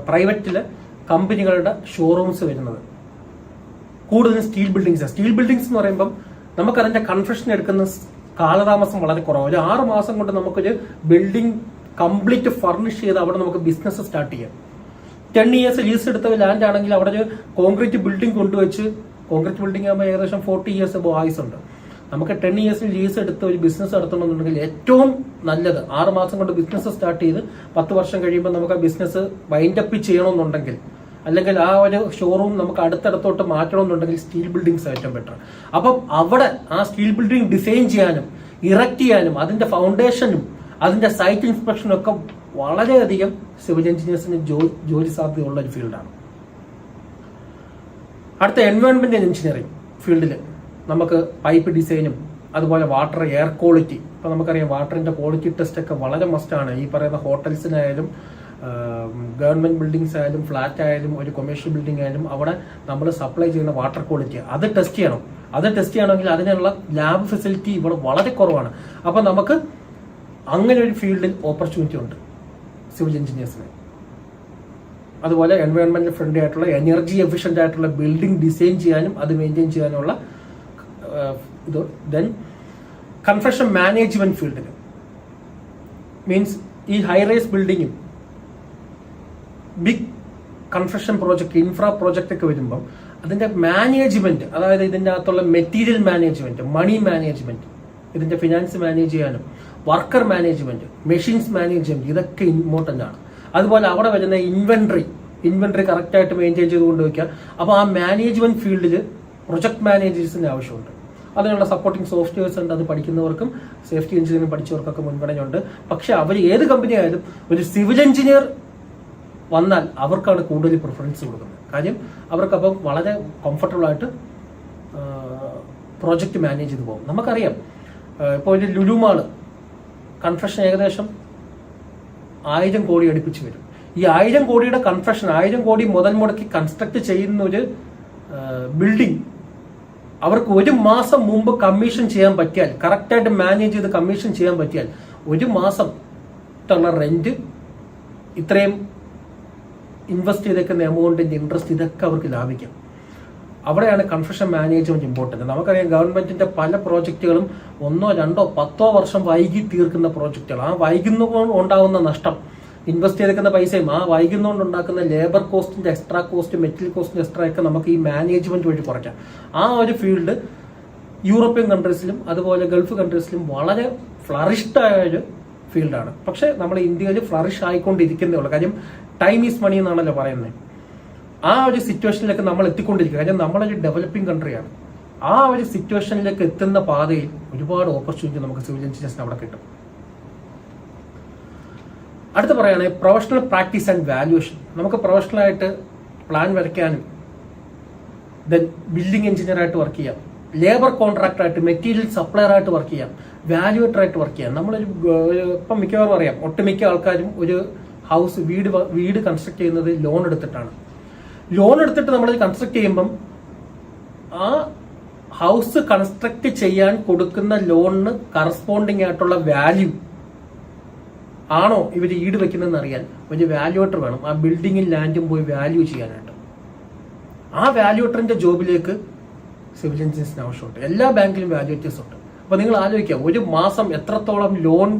പ്രൈവറ്റിലെ കമ്പനികളുടെ ഷോറൂംസ് വരുന്നത് കൂടുതലും സ്റ്റീൽ ബിൽഡിങ്സ്. സ്റ്റീൽ ബിൽഡിങ്സ് എന്ന് പറയുമ്പം നമുക്കതിന്റെ കൺസ്ട്രക്ഷൻ എടുക്കുന്ന കാലതാമസം വളരെ കുറവ്. ഒരു 6 മാസം കൊണ്ട് നമുക്കൊരു ബിൽഡിംഗ് കംപ്ലീറ്റ് ഫർണിഷ് ചെയ്ത് അവിടെ നമുക്ക് ബിസിനസ് സ്റ്റാർട്ട് ചെയ്യാം. 10 ഇയേഴ്സ് ലീസ് എടുത്ത ലാൻഡ് ആണെങ്കിൽ അവിടെ ഒരു കോൺക്രീറ്റ് ബിൽഡിംഗ് കൊണ്ടുവച്ച്, കോൺക്രീറ്റ് ബിൽഡിംഗ് ആകുമ്പോൾ ഏകദേശം 40 ഇയേഴ്സ് ആയുസ് ഉണ്ട്. നമുക്ക് 10 ഇയേഴ്സിൽ ലീസ് എടുത്ത് ഒരു ബിസിനസ് നടത്തണമെന്നുണ്ടെങ്കിൽ ഏറ്റവും നല്ലത് 6 മാസം കൊണ്ട് ബിസിനസ് സ്റ്റാർട്ട് ചെയ്ത് 10 വർഷം കഴിയുമ്പോൾ നമുക്ക് ആ ബിസിനസ് വൈൻഡപ്പ് ചെയ്യണമെന്നുണ്ടെങ്കിൽ, അല്ലെങ്കിൽ ആ ഒരു ഷോറൂം നമുക്ക് അടുത്തടുത്തോട്ട് മാറ്റണമെന്നുണ്ടെങ്കിൽ സ്റ്റീൽ ബിൽഡിങ്സ് ഏറ്റവും ബെറ്റർ. അപ്പം അവിടെ ആ സ്റ്റീൽ ബിൽഡിംഗ് ഡിസൈൻ ചെയ്യാനും ഇറക്ട് ചെയ്യാനും അതിന്റെ ഫൗണ്ടേഷനും അതിന്റെ സൈറ്റ് ഇൻസ്പെക്ഷനും ഒക്കെ വളരെയധികം സിവിൽ എഞ്ചിനീയേഴ്സിന് ജോലി സാധ്യതയുള്ള ഒരു ഫീൽഡാണ്. അടുത്ത എൻവയോൺമെന്റ് എഞ്ചിനീയറിംഗ് ഫീൽഡിൽ നമുക്ക് പൈപ്പ് ഡിസൈനും അതുപോലെ വാട്ടർ എയർ ക്വാളിറ്റി. ഇപ്പൊ നമുക്കറിയാം വാട്ടറിന്റെ ക്വാളിറ്റി ടെസ്റ്റ് ഒക്കെ വളരെ മസ്റ്റാണ്. ഈ പറയുന്ന ഹോട്ടൽസിനായാലും ഗവൺമെന്റ് ബിൽഡിംഗ്സ് ആയാലും ഫ്ലാറ്റ് ആയാലും ഒരു കൊമേഴ്ഷ്യൽ ബിൽഡിംഗ് ആയാലും അവിടെ നമ്മൾ സപ്ലൈ ചെയ്യുന്ന വാട്ടർ ക്വാളിറ്റി അത് ടെസ്റ്റ് ചെയ്യണം. അത് ടെസ്റ്റ് ചെയ്യണമെങ്കിൽ അതിനുള്ള ലാബ് ഫെസിലിറ്റി ഇവിടെ വളരെ കുറവാണ്. അപ്പൊ നമുക്ക് അങ്ങനെ ഒരു ഫീൽഡിൽ ഓപ്പർച്യൂണിറ്റി ഉണ്ട് സിവിൽ എഞ്ചിനീയേഴ്സിന്. അതുപോലെ എൻവയോൺമെന്റ് ഫ്രണ്ട്ലി ആയിട്ടുള്ള എനർജി എഫിഷ്യന്റ് ആയിട്ടുള്ള ബിൽഡിംഗ് ഡിസൈൻ ചെയ്യാനും അത് മെയിൻറ്റെയിൻ ചെയ്യാനുള്ള ഇത്. ദെൻ കൺസ്ട്രക്ഷൻ മാനേജ്മെന്റ് ഫീൽഡിൽ മീൻസ് ഈ ഹൈറൈസ് ബിൽഡിങ്ങും big construction project infra project ഒക്കെ വരുമ്പം അതിന്റെ മാനേജ്മെന്റ്, അതായത് ഇതിന്റെ അകത്തുള്ള മെറ്റീരിയൽ മാനേജ്മെന്റ്, മണി മാനേജ്മെന്റ്, ഇതിന്റെ ഫിനാൻസ് മാനേജ് ചെയ്യാനും വർക്കർ മാനേജ്മെന്റ്, മെഷീൻസ് മാനേജ്മെന്റ്, ഇതൊക്കെ ഇമ്പോർട്ടന്റ് ആണ്. അതുപോലെ അവിടെ വരുന്ന ഇൻവെന്ററി കറക്റ്റ് ആയിട്ട് മെയിൻറ്റെയിൻ ചെയ്ത് കൊണ്ടുവയ്ക്കുക. അപ്പോൾ ആ മാനേജ്മെന്റ് ഫീൽഡിൽ പ്രൊജക്ട് മാനേജേഴ്സിന്റെ ആവശ്യമുണ്ട്. അതിനുള്ള സപ്പോർട്ടിംഗ് സോഫ്റ്റ്വെയർസ് ഉണ്ട്. അത് പഠിക്കുന്നവർക്കും സേഫ്റ്റി എഞ്ചിനീയറിംഗ് പഠിച്ചവർക്കൊക്കെ മുൻഗണനയുണ്ട്. പക്ഷെ അവർ ഏത് കമ്പനി ആയാലും ഒരു സിവിൽ എഞ്ചിനീയർ വന്നാൽ അവർക്കാണ് കൂടുതൽ പ്രിഫറൻസ് കൊടുക്കുന്നത്. കാര്യം അവർക്കപ്പം വളരെ കംഫർട്ടബിൾ ആയിട്ട് പ്രോജക്റ്റ് മാനേജ് ചെയ്ത് പോകും. നമുക്കറിയാം ഇപ്പോൾ ഒരു ലുലു മാള് കൺസ്ട്രക്ഷൻ ഏകദേശം 1000 കോടി അടുപ്പിച്ച് വരും. ഈ 1000 കോടിയുടെ കൺസ്ട്രക്ഷൻ, 1000 കോടി മുതൽ മുടക്കി കൺസ്ട്രക്ട് ചെയ്യുന്ന ഒരു ബിൽഡിംഗ് അവർക്ക് ഒരു മാസം മുമ്പ് കമ്മീഷൻ ചെയ്യാൻ പറ്റിയാൽ, കറക്റ്റായിട്ട് മാനേജ് ചെയ്ത് കമ്മീഷൻ ചെയ്യാൻ പറ്റിയാൽ, ഒരു മാസത്തുള്ള റെന്റ്, ഇത്രയും ഇൻവെസ്റ്റ് ചെയ്തേക്കുന്ന എമൗണ്ടിന്റെ ഇൻട്രസ്റ്റ്, ഇതൊക്കെ അവർക്ക് ലാഭിക്കാം. അവിടെയാണ് കൺസ്ട്രക്ഷൻ മാനേജ്മെന്റ് ഇമ്പോർട്ടന്റ്. നമുക്കറിയാം ഗവൺമെന്റിന്റെ പല പ്രോജക്റ്റുകളും 1, 2, 10 വർഷം വൈകി തീർക്കുന്ന പ്രോജക്റ്റുകൾ. ആ വൈകുന്നതുകൊണ്ട് ഉണ്ടാകുന്ന നഷ്ടം, ഇൻവെസ്റ്റ് ചെയ്തേക്കുന്ന പൈസയും ആ വൈകുന്നതുകൊണ്ട് ഉണ്ടാക്കുന്ന ലേബർ കോസ്റ്റിന്റെ എക്സ്ട്രാ കോസ്റ്റ്, മെറ്റീരിയൽ കോസ്റ്റിന്റെ എക്സ്ട്രാ ഒക്കെ നമുക്ക് ഈ മാനേജ്മെന്റ് വഴി കുറയ്ക്കാം. ആ ഒരു ഫീൽഡ് യൂറോപ്യൻ കൺട്രീസിലും അതുപോലെ ഗൾഫ് കൺട്രീസിലും വളരെ ഫ്ലറിഷ്ഡ് ആയ ഒരു ഫീൽഡാണ്. പക്ഷെ നമ്മൾ ഇന്ത്യയിൽ ഫ്ലറിഷ് ആയിക്കൊണ്ടിരിക്കുന്നേ ഉള്ളൂ. കാര്യം ടൈം ഈസ് മണി എന്നാണല്ലോ പറയുന്നത്. ആ ഒരു സിറ്റുവേഷനിലേക്ക് നമ്മൾ എത്തിക്കൊണ്ടിരിക്കുക. കാര്യം നമ്മളൊരു ഡെവലപ്പിംഗ് കൺട്രിയാണ്. ആ ഒരു സിറ്റുവേഷനിലേക്ക് എത്തുന്ന പാതയിൽ ഒരുപാട് ഓപ്പർച്യൂണിറ്റി നമുക്ക് സിവിൽ എഞ്ചിനീയേഴ്സിന് അവിടെ കിട്ടും. അടുത്ത് പറയുകയാണെങ്കിൽ പ്രൊഫഷണൽ പ്രാക്ടീസ് ആൻഡ് വാല്യുവേഷൻ. നമുക്ക് പ്രൊഫഷണലായിട്ട് പ്ലാൻ വരയ്ക്കാനും ദെൻ ബിൽഡിംഗ് എഞ്ചിനീയർ ആയിട്ട് വർക്ക് ചെയ്യാം, ലേബർ കോൺട്രാക്ടർ ആയിട്ട്, മെറ്റീരിയൽ സപ്ലയർ ആയിട്ട് വർക്ക് ചെയ്യാം, വാല്യുവേറ്റർ ആയിട്ട് വർക്ക് ചെയ്യാം. നമ്മളൊരു ഇപ്പം മിക്കവാറും അറിയാം, ഒട്ടുമിക്ക ആൾക്കാരും ഒരു ഹൗസ് വീട് കൺസ്ട്രക്ട് ചെയ്യുന്നത് ലോൺ എടുത്തിട്ടാണ്. ലോൺ എടുത്തിട്ട് നമ്മൾ കൺസ്ട്രക്ട് ചെയ്യുമ്പം ആ ഹൗസ് കൺസ്ട്രക്ട് ചെയ്യാൻ കൊടുക്കുന്ന ലോണിന് കറസ്പോണ്ടിങ് ആയിട്ടുള്ള വാല്യൂ ആണോ ഇവർ ഈട് വെക്കുന്നതെന്ന് അറിയാൻ ഒരു വാല്യുവേറ്റർ വേണം. ആ ബിൽഡിങ്ങും ലാൻഡും പോയി വാല്യൂ ചെയ്യാനായിട്ട്. ആ വാല്യുവേറ്ററിന്റെ ജോബിലേക്ക് സിവിൽ എഞ്ചിനീയേഴ്സിന് ആവശ്യമുണ്ട്. എല്ലാ ബാങ്കിലും വാല്യുവേറ്റേഴ്സ് ഉണ്ട്. അപ്പൊ നിങ്ങൾ ആലോചിക്കുക, ഒരു മാസം എത്രത്തോളം ലോൺ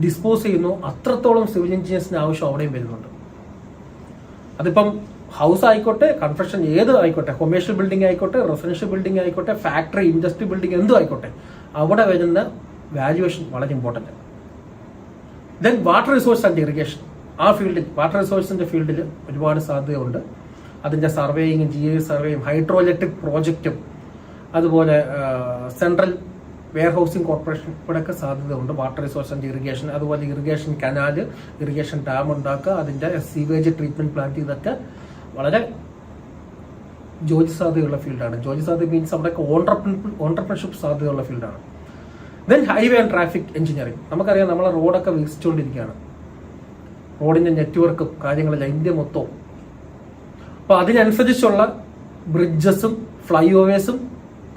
ഡിസ്പോസ് ചെയ്യുന്നു അത്രത്തോളം സിവിൽ എഞ്ചിനീയേഴ്സിന് ആവശ്യം അവിടെയും വരുന്നുണ്ട്. അതിപ്പം ഹൗസ് ആയിക്കോട്ടെ, കൺസ്ട്രക്ഷൻ ഏത് ആയിക്കോട്ടെ, കൊമേഴ്ഷ്യൽ ബിൽഡിംഗ് ആയിക്കോട്ടെ, റെസിഡൻഷ്യൽ ബിൽഡിംഗ് ആയിക്കോട്ടെ, ഫാക്ടറി, ഇൻഡസ്ട്രി ബിൽഡിംഗ് എന്തും ആയിക്കോട്ടെ, അവിടെ വരുന്ന വാല്യുവേഷൻ വളരെ important. Then water resource and irrigation. ആ ഫീൽഡിൽ, വാട്ടർ റിസോഴ്സിന്റെ ഫീൽഡിൽ ഒരുപാട് സാധ്യതയുണ്ട്. അതിന്റെ സർവേയിങ്ങും GIS സർവേയും ഹൈഡ്രോ ഇലക്ട്രിക് പ്രോജക്റ്റും അതുപോലെ സെൻട്രൽ വെയർ ഹൗസിംഗ് കോർപ്പറേഷൻ ഇവിടെയൊക്കെ സാധ്യതയുണ്ട്. വാട്ടർ റിസോഴ്സ് ആൻഡ് ഇറിഗേഷൻ, അതുപോലെ ഇറിഗേഷൻ കനാല്, ഇറിഗേഷൻ ഡാം ഉണ്ടാക്കുക, അതിന്റെ സീവേജ് ട്രീറ്റ്മെന്റ് പ്ലാന്റ്, ഇതൊക്കെ വളരെ ജോലി സാധ്യതയുള്ള ഫീൽഡാണ്. ജോലി സാധ്യത മീൻസ് അവിടെയൊക്കെ ഓൺട്രപ്രണർഷിപ്പ് സാധ്യതയുള്ള ഫീൽഡാണ്. Then highway and traffic engineering. നമുക്കറിയാം നമ്മളെ റോഡൊക്കെ വികസിച്ചുകൊണ്ടിരിക്കുകയാണ്. റോഡിന്റെ നെറ്റ്വർക്കും കാര്യങ്ങളെല്ലാം ഇന്ത്യ മൊത്തവും. അപ്പൊ അതിനനുസരിച്ചുള്ള ബ്രിഡ്ജസും ഫ്ലൈ ഓവേഴ്സും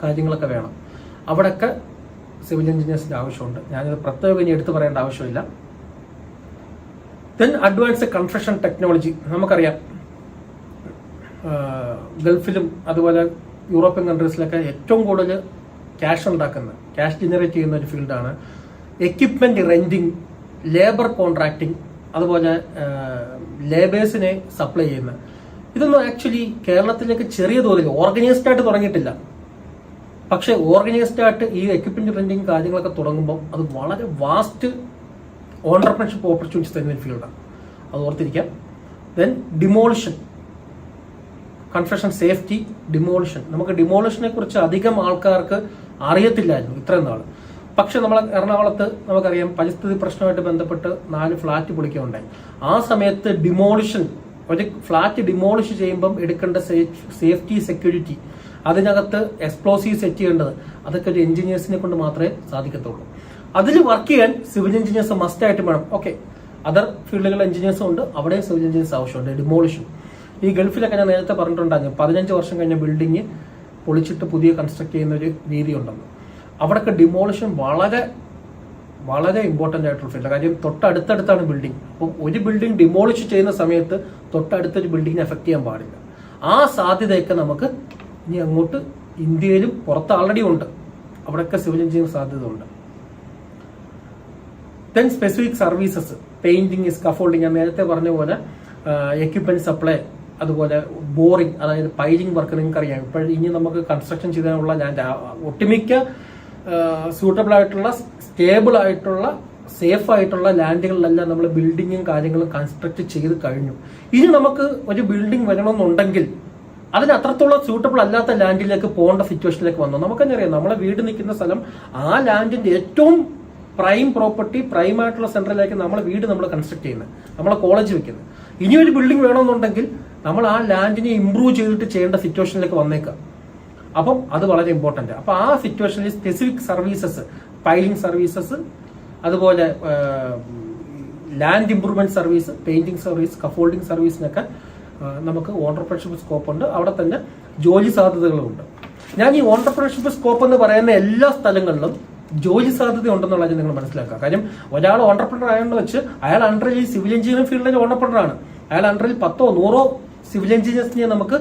കാര്യങ്ങളൊക്കെ വേണം. അവിടെയൊക്കെ സിവിൽ എഞ്ചിനീയേഴ്സിന്റെ ആവശ്യമുണ്ട്. ഞാനിത് പ്രത്യേകം ഇനി എടുത്തു പറയേണ്ട ആവശ്യമില്ല. Then advanced construction technology. നമുക്കറിയാം ഗൾഫിലും അതുപോലെ യൂറോപ്യൻ കൺട്രീസിലൊക്കെ ഏറ്റവും കൂടുതൽ ക്യാഷ് ജനറേറ്റ് ചെയ്യുന്ന ഒരു ഫീൽഡാണ് എക്യുപ്മെന്റ് റെന്റിങ്, ലേബർ കോൺട്രാക്ടിങ്, അതുപോലെ ലേബേഴ്സിനെ സപ്ലൈ ചെയ്യുന്ന. ഇതൊന്നും ആക്ച്വലി കേരളത്തിലേക്ക് ചെറിയ തോതിൽ ഓർഗനൈസ്ഡ് ആയിട്ട് തുടങ്ങിയിട്ടില്ല. പക്ഷെ ഓർഗനൈസ്ഡ് ആയിട്ട് ഈ എക്യുപ്മെന്റ് റെന്റിങ് കാര്യങ്ങളൊക്കെ തുടങ്ങുമ്പോൾ അത് വളരെ വാസ്റ്റ് ഓൺട്രപ്രണർഷിപ്പ് ഓപ്പർച്യൂണിറ്റീസ് തരുന്ന ഒരു ഫീൽഡാണ്. അത് ഓർത്തിരിക്കാം. Then demolition, construction safety, demolition. നമുക്ക് ഡിമോളിഷനെ കുറിച്ച് അധികം ആൾക്കാർക്ക് അറിയത്തില്ലായിരുന്നു ഇത്രയും നാൾ. പക്ഷെ നമ്മളെ എറണാകുളത്ത് നമുക്കറിയാം പരിസ്ഥിതി പ്രശ്നമായിട്ട് ബന്ധപ്പെട്ട് 4 ഫ്ലാറ്റ് പൊളിക്കുകയുണ്ടായി. ആ സമയത്ത് ഡിമോളിഷൻ ഒരു ഫ്ലാറ്റ് ഡിമോളിഷ് ചെയ്യുമ്പം എടുക്കേണ്ട സേഫ്റ്റി സെക്യൂരിറ്റി, അതിനകത്ത് എക്സ്പ്ലോസീവ് സെറ്റ് ചെയ്യേണ്ടത്, അതൊക്കെ ഒരു എഞ്ചിനീയേഴ്സിനെ കൊണ്ട് മാത്രമേ സാധിക്കത്തുള്ളൂ. അതിൽ വർക്ക് ചെയ്യാൻ സിവിൽ എഞ്ചിനീയേഴ്സ് മസ്റ്റ് ആയിട്ട് വേണം. ഓക്കെ, അതർ ഫീൽഡുകളിലെ എഞ്ചിനീയേഴ്സും ഉണ്ട്, അവിടെ സിവിൽ എഞ്ചിനീയേഴ്സ് ആവശ്യമുണ്ട്. ഡിമോളിഷൻ ഈ ഗൾഫിലൊക്കെ ഞാൻ നേരത്തെ പറഞ്ഞിട്ടുണ്ടായിരുന്നു, 15 വർഷം കഴിഞ്ഞ ബിൽഡിങ് പൊളിച്ചിട്ട് പുതിയ കൺസ്ട്രക്ട് ചെയ്യുന്ന ഒരു രീതി ഉണ്ടെന്ന്. അവിടെയൊക്കെ ഡിമോളിഷൻ വളരെ വളരെ ഇമ്പോർട്ടൻ്റ് ആയിട്ടുള്ള ഫീൽഡ്. കാര്യം തൊട്ടടുത്തടുത്താണ് ബിൽഡിംഗ്. അപ്പം ഒരു ബിൽഡിംഗ് ഡിമോളിഷ് ചെയ്യുന്ന സമയത്ത് തൊട്ടടുത്തൊരു ബിൽഡിങ്ങിനെ എഫക്ട് ചെയ്യാൻ പാടില്ല. ആ സാധ്യതയൊക്കെ നമുക്ക് ഇനി അങ്ങോട്ട് ഇന്ത്യയിലും പുറത്ത് ആൾറെഡി ഉണ്ട്, അവിടെയൊക്കെ സിവിൽ എഞ്ചിനീയർ സാധ്യത ഉണ്ട്. Then specific services, painting, scaffolding, ഞാൻ നേരത്തെ പറഞ്ഞ പോലെ എക്യുപ്മെന്റ് സപ്ലൈ, അതുപോലെ ബോറിംഗ്, അതായത് പൈലിംഗ് വർക്ക്. നിങ്ങൾക്കറിയാം ഇപ്പോൾ ഇനി നമുക്ക് കൺസ്ട്രക്ഷൻ ചെയ്യാനുള്ള ലാൻഡ് ഒട്ടുമിക്ക സൂട്ടബിൾ ആയിട്ടുള്ള, സ്റ്റേബിൾ ആയിട്ടുള്ള, സേഫ് ആയിട്ടുള്ള ലാൻഡുകളിലെല്ലാം നമ്മൾ ബിൽഡിങ്ങും കാര്യങ്ങളും കൺസ്ട്രക്ട് ചെയ്ത് കഴിഞ്ഞു. ഇനി നമുക്ക് ഒരു ബിൽഡിംഗ് വരണമെന്നുണ്ടെങ്കിൽ അതിന് അത്രത്തോളം സ്യൂട്ടബിൾ അല്ലാത്ത ലാൻഡിലേക്ക് പോകേണ്ട സിറ്റുവേഷനിലേക്ക് വന്നു. നമുക്കെന്നെ അറിയാം, നമ്മളെ വീട് നിൽക്കുന്ന സ്ഥലം ആ ലാൻഡിന്റെ ഏറ്റവും പ്രൈം പ്രോപ്പർട്ടി, പ്രൈം ആയിട്ടുള്ള സെന്ററിലേക്ക് നമ്മളെ വീട് നമ്മൾ കൺസ്ട്രക്ട് ചെയ്യുന്നത്, നമ്മളെ കോളേജ് വെക്കുന്നത്. ഇനി ഒരു ബിൽഡിംഗ് വേണമെന്നുണ്ടെങ്കിൽ നമ്മൾ ആ ലാൻഡിനെ ഇംപ്രൂവ് ചെയ്തിട്ട് ചെയ്യേണ്ട സിറ്റുവേഷനിലേക്ക് വന്നേക്കാം. അപ്പം അത് വളരെ ഇമ്പോർട്ടന്റ്. അപ്പൊ ആ സിറ്റുവേഷനിൽ സ്പെസിഫിക് സർവീസസ്, പൈലിംഗ് സർവീസസ്, അതുപോലെ land improvement service, painting service, scaffolding സർവീസിനൊക്കെ നമുക്ക് ഓണ്ടർപ്രണർഷിപ്പ് സ്കോപ്പ് ഉണ്ട്. അവിടെ തന്നെ ജോലി സാധ്യതകളുണ്ട്. ഞാൻ ഈ ഓണ്ടർപ്രണർഷിപ്പ് സ്കോപ്പ് എന്ന് പറയുന്ന എല്ലാ സ്ഥലങ്ങളിലും ജോലി സാധ്യത ഉണ്ടെന്നുള്ളത് നിങ്ങൾ മനസ്സിലാക്കുക. കാര്യം ഒരാൾ ഓണ്ടർപ്രണർ ആയതുകൊണ്ട് വെച്ച് അയാൾ അണ്ടറിൽ ഈ സിവിൽ എഞ്ചിനീയറിംഗ് ഫീൽഡിൽ ഓണ്ടർപ്രണർ ആണ്, അയാൾ അണ്ടറിൽ 10 or 100 സിവിൽ എഞ്ചിനീയേഴ്സിനെ നമുക്ക്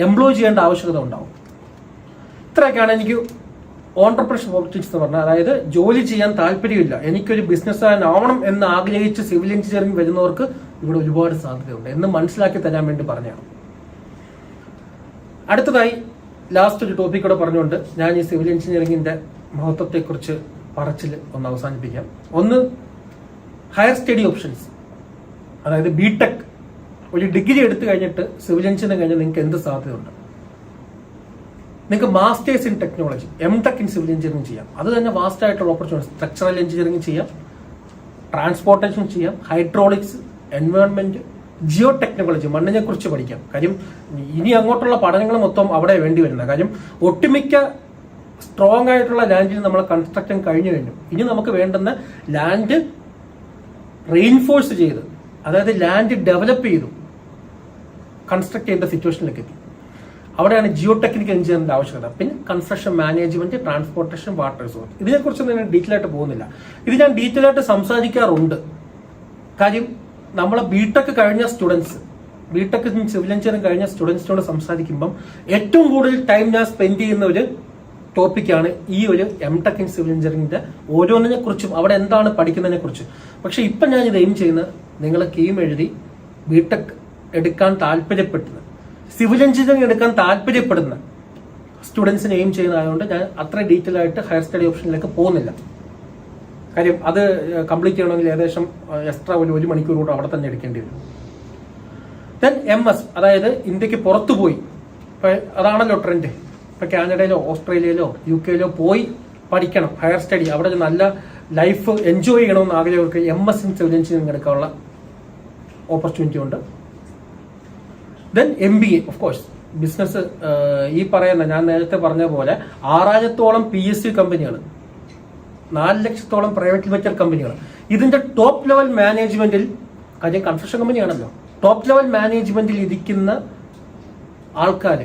എംപ്ലോയ് ചെയ്യേണ്ട ആവശ്യകത ഉണ്ടാവും. ഇത്രയൊക്കെയാണ് എനിക്ക് ഓണ്ടർപ്രണർഷിപ്പ് പോളിറ്റിക്സ് എന്ന് പറഞ്ഞാൽ. അതായത് ജോലി ചെയ്യാൻ താല്പര്യമില്ല, എനിക്കൊരു ബിസിനസ്സുകാരൻ ആവണം എന്ന് ആഗ്രഹിച്ച് സിവിൽ എഞ്ചിനീയറിംഗ് വരുന്നവർക്ക് ഇവിടെ ഒരുപാട് സാധ്യതയുണ്ട് എന്ന് മനസ്സിലാക്കി തരാൻ വേണ്ടി പറഞ്ഞതാണ്. അടുത്തതായി ലാസ്റ്റ് ഒരു ടോപ്പിക് കൂടെ പറഞ്ഞുകൊണ്ട് ഞാൻ ഈ സിവിൽ എഞ്ചിനീയറിംഗിന്റെ മഹത്വത്തെക്കുറിച്ച് പറച്ചിൽ ഒന്ന് അവസാനിപ്പിക്കാം. ഒന്ന്, ഹയർ സ്റ്റഡി ഓപ്ഷൻസ്. അതായത് ബിടെക്, ഒരു ഡിഗ്രി എടുത്തു കഴിഞ്ഞിട്ട് സിവിൽ എഞ്ചിനീയറിംഗ് കഴിഞ്ഞാൽ നിങ്ങൾക്ക് എന്ത് സാധ്യതയുണ്ട്? നിങ്ങൾക്ക് masters in technology, MTech in civil engineering ചെയ്യാം. അത് തന്നെ വാസ്റ്റ് ആയിട്ടുള്ള ഓപ്പർച്യൂണിറ്റി. സ്ട്രക്ചറൽ എഞ്ചിനീയറിംഗ് ചെയ്യാം, ട്രാൻസ്പോർട്ടേഷൻ ചെയ്യാം, ഹൈഡ്രോളിക്സ്, എൻവയോൺമെന്റ്, ജിയോ ടെക്നോളജി, മണ്ണിനെ കുറിച്ച് പഠിക്കാം. കാര്യം ഇനി അങ്ങോട്ടുള്ള പഠനങ്ങൾ മൊത്തം അവിടെ വേണ്ടി വരുന്നത്. കാര്യം ഒട്ടുമിക്ക സ്ട്രോങ് ആയിട്ടുള്ള ലാൻഡിൽ നമ്മൾ കൺസ്ട്രക്ഷൻ കഴിഞ്ഞു. ഇനി നമുക്ക് വേണ്ടുന്ന ലാൻഡ് റെയിൻഫോഴ്സ് ചെയ്ത്, അതായത് ലാൻഡ് ഡെവലപ്പ് ചെയ്തു കൺസ്ട്രക്ട് ചെയ്യേണ്ട സിറ്റുവേഷനിലേക്ക് എത്തി. അവിടെയാണ് ജിയോ ടെക്നിക്കൽ എഞ്ചിനീയറിംഗിന്റെ ആവശ്യകത. പിന്നെ construction management, transportation, water resource. ഇതിനെക്കുറിച്ചൊന്നും ഞാൻ ഡീറ്റെയിൽ ആയിട്ട് പോകുന്നില്ല. ഇത് ഞാൻ ഡീറ്റെയിൽ ആയിട്ട് സംസാരിക്കാറുണ്ട്. കാര്യം നമ്മളെ ബിടെക് കഴിഞ്ഞ സ്റ്റുഡൻസ്, ബിടെക് സിവിൽ എഞ്ചിനീയറിംഗ് കഴിഞ്ഞ സ്റ്റുഡൻസിനോട് സംസാരിക്കുമ്പം ഏറ്റവും കൂടുതൽ ടൈം ഞാൻ സ്പെൻഡ് ചെയ്യുന്ന ഒരു ടോപ്പിക്കാണ് ഈ ഒരു എംടെക് ഇൻ സിവിൽ എഞ്ചിനീയറിംഗിന്റെ ഓരോന്നിനെ കുറിച്ചും അവിടെ എന്താണ് പഠിക്കുന്നതിനെ കുറിച്ച്. പക്ഷെ ഇപ്പം ഞാൻ ഇത് എയിം ചെയ്യുന്നത്, നിങ്ങൾ കീം എഴുതി ബിടെക് എടുക്കാൻ താല്പര്യപ്പെടുന്നത്, സിവിൽ എഞ്ചിനീയറിംഗ് എടുക്കാൻ താല്പര്യപ്പെടുന്ന സ്റ്റുഡൻസിന് എയിം ചെയ്യുന്നതായതുകൊണ്ട് ഞാൻ അത്ര ഡീറ്റെയിൽ ആയിട്ട് ഹയർ സ്റ്റഡി ഓപ്ഷനിലേക്ക് പോകുന്നില്ല. കാര്യം അത് കംപ്ലീറ്റ് ചെയ്യണമെങ്കിൽ ഏകദേശം എക്സ്ട്രാ ഒരു 1 മണിക്കൂർ കൂടെ അവിടെ തന്നെ എടുക്കേണ്ടി വരും. ദെൻ MS, അതായത് ഇന്ത്യക്ക് പുറത്തു പോയി, ഇപ്പൊ അതാണല്ലോ ട്രെൻഡ്. ഇപ്പൊ കാനഡയിലോ ഓസ്ട്രേലിയയിലോ UK പോയി പഠിക്കണം, ഹയർ സ്റ്റഡി, അവിടെ ഒരു നല്ല ലൈഫ് എൻജോയ് ചെയ്യണമെന്ന് ആഗ്രഹമുള്ളവർക്ക് MS ഇൻ സിവിൽ എഞ്ചിനീയറിംഗ് എടുക്കാനുള്ള ഓപ്പർച്യൂണിറ്റി ഉണ്ട്. Then MBA, of course business. ഈ പറയുന്ന ഞാൻ നേരത്തെ പറഞ്ഞ പോലെ 6000-ഓളം PSU കമ്പനികൾ, 4 ലക്ഷത്തോളം പ്രൈവറ്റ് ലിമിറ്റഡ് കമ്പനികൾ. ഇതിന്റെ ടോപ്പ് ലെവൽ മാനേജ്മെന്റിൽ, കാര്യം കൺസ്ട്രക്ഷൻ കമ്പനിയാണല്ലോ, ടോപ്പ് ലെവൽ മാനേജ്മെന്റിൽ ഇരിക്കുന്ന ആൾക്കാർ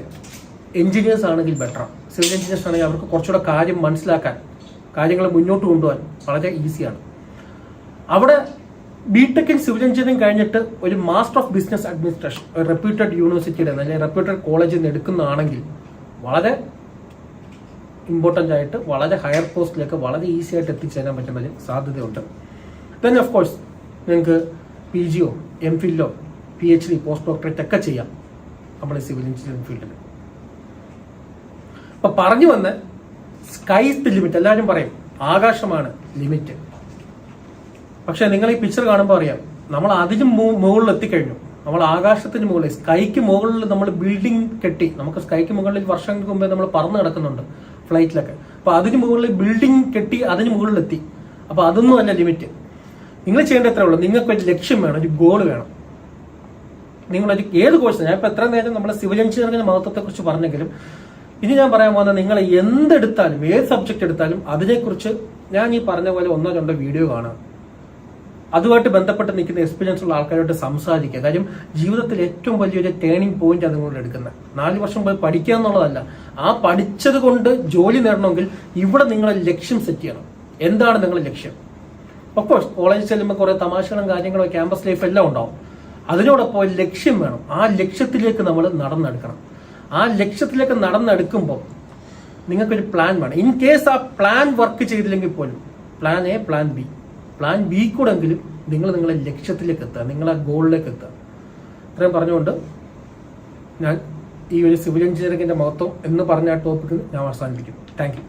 എഞ്ചിനീയേഴ്സ് ആണെങ്കിൽ ബെറ്റർ. സിവിൽ എഞ്ചിനീയേഴ്സ് ആണെങ്കിൽ അവർക്ക് കുറച്ചുകൂടെ കാര്യം മനസ്സിലാക്കാൻ, കാര്യങ്ങൾ മുന്നോട്ട് കൊണ്ടുപോകാൻ വളരെ ഈസിയാണ്. അവിടെ ബിടെക് ഇൻ സിവിൽ എഞ്ചിനീയറിംഗ് കഴിഞ്ഞിട്ട് ഒരു മാസ്റ്റർ ഓഫ് ബിസിനസ് അഡ്മിനിസ്ട്രേഷൻ ഒരു റെപ്യൂട്ടഡ് യൂണിവേഴ്സിറ്റിയുടെ അല്ലെങ്കിൽ റെപ്യൂട്ടഡ് കോളേജിൽ നിന്ന് എടുക്കുന്നതാണെങ്കിൽ വളരെ ഇമ്പോർട്ടൻ്റ് ആയിട്ട് വളരെ ഹയർ പോസ്റ്റിലേക്ക് വളരെ ഈസി ആയിട്ട് എത്തിച്ചേരാൻ പറ്റുന്ന സാധ്യതയുണ്ട്. ദെൻ ഓഫ് കോഴ്സ് നിങ്ങൾക്ക് PGയോ MPhilോ PhD പോസ്റ്റ് ഡോക്ടറേറ്റ് ഒക്കെ ചെയ്യാം നമ്മൾ സിവിൽ എഞ്ചിനീയറിംഗ് ഫീൽഡിൽ. അപ്പൊ പറഞ്ഞു വന്ന് സ്കൈ ഇസ് ദി ലിമിറ്റ്. എല്ലാവരും പറയും ആകാശമാണ് ലിമിറ്റ്. പക്ഷെ നിങ്ങൾ ഈ പിക്ചർ കാണുമ്പോൾ അറിയാം, നമ്മൾ അതിന് മുകളിൽ എത്തിക്കഴിഞ്ഞു. നമ്മൾ ആകാശത്തിന് മുകളിൽ, സ്കൈക്ക് മുകളിൽ നമ്മൾ ബിൽഡിംഗ് കെട്ടി. നമുക്ക് സ്കൈക്ക് മുകളിൽ വർഷങ്ങൾക്ക് മുമ്പേ നമ്മൾ പറന്ന് കിടക്കുന്നുണ്ട് ഫ്ലൈറ്റിലൊക്കെ. അപ്പൊ അതിന് മുകളിൽ ബിൽഡിംഗ് കെട്ടി അതിന് മുകളിലെത്തി. അപ്പൊ അതൊന്നും അല്ല ലിമിറ്റ്. നിങ്ങൾ ചെയ്യേണ്ട എത്ര ഉള്ളൂ, നിങ്ങൾക്ക് ഒരു ലക്ഷ്യം വേണം, ഒരു ഗോൾ വേണം. നിങ്ങളൊരു ഏത് കോഴ്സ്, ഞാൻ ഇപ്പൊ എത്ര നേരം നമ്മളെ സിവിൽ എഞ്ചിനീയറിംഗിന്റെ മഹത്വത്തെ കുറിച്ച് പറഞ്ഞെങ്കിലും ഇനി ഞാൻ പറയാൻ പോകുന്നത്, നിങ്ങൾ എന്തെടുത്താലും ഏത് സബ്ജക്ട് എടുത്താലും അതിനെക്കുറിച്ച് ഞാൻ ഈ പറഞ്ഞ പോലെ 1-2 വീഡിയോ കാണാം. അതുമായിട്ട് ബന്ധപ്പെട്ട് നിൽക്കുന്ന എക്സ്പീരിയൻസ് ഉള്ള ആൾക്കാരോട്ട് സംസാരിക്കുക. കാര്യം ജീവിതത്തിൽ ഏറ്റവും വലിയൊരു ടേണിംഗ് പോയിന്റ് അത് നിങ്ങൾ എടുക്കുന്നത്. 4 വർഷം പോയി പഠിക്കുക എന്നുള്ളതല്ല, ആ പഠിച്ചത് കൊണ്ട് ജോലി നേടണമെങ്കിൽ ഇവിടെ നിങ്ങളെ ലക്ഷ്യം സെറ്റ് ചെയ്യണം. എന്താണ് നിങ്ങളുടെ ലക്ഷ്യം? ഒഫ്കോഴ്സ് കോളേജിൽ ചെല്ലുമ്പോൾ കുറെ തമാശകളും കാര്യങ്ങളും ക്യാമ്പസ് ലൈഫ് എല്ലാം ഉണ്ടാവും. അതിനോടൊപ്പം ലക്ഷ്യം വേണം. ആ ലക്ഷ്യത്തിലേക്ക് നമ്മൾ നടന്നെടുക്കണം. ആ ലക്ഷ്യത്തിലേക്ക് നടന്നെടുക്കുമ്പോൾ നിങ്ങൾക്കൊരു പ്ലാൻ വേണം. ഇൻ കേസ് ആ പ്ലാൻ വർക്ക് ചെയ്തില്ലെങ്കിൽ പോലും പ്ലാൻ എ, പ്ലാൻ ബി കൂടെങ്കിലും നിങ്ങളെ ലക്ഷ്യത്തിലേക്ക് എത്തുക, നിങ്ങളെ ഗോളിലേക്ക് എത്തുക. ഇത്രയും പറഞ്ഞുകൊണ്ട് ഞാൻ ഈ ഒരു സിവിൽ എഞ്ചിനീയറിംഗിന്റെ മഹത്വം എന്ന് പറഞ്ഞ ആ ടോപ്പിക്ക് ഞാൻ അവസാനിപ്പിക്കും. Thank you.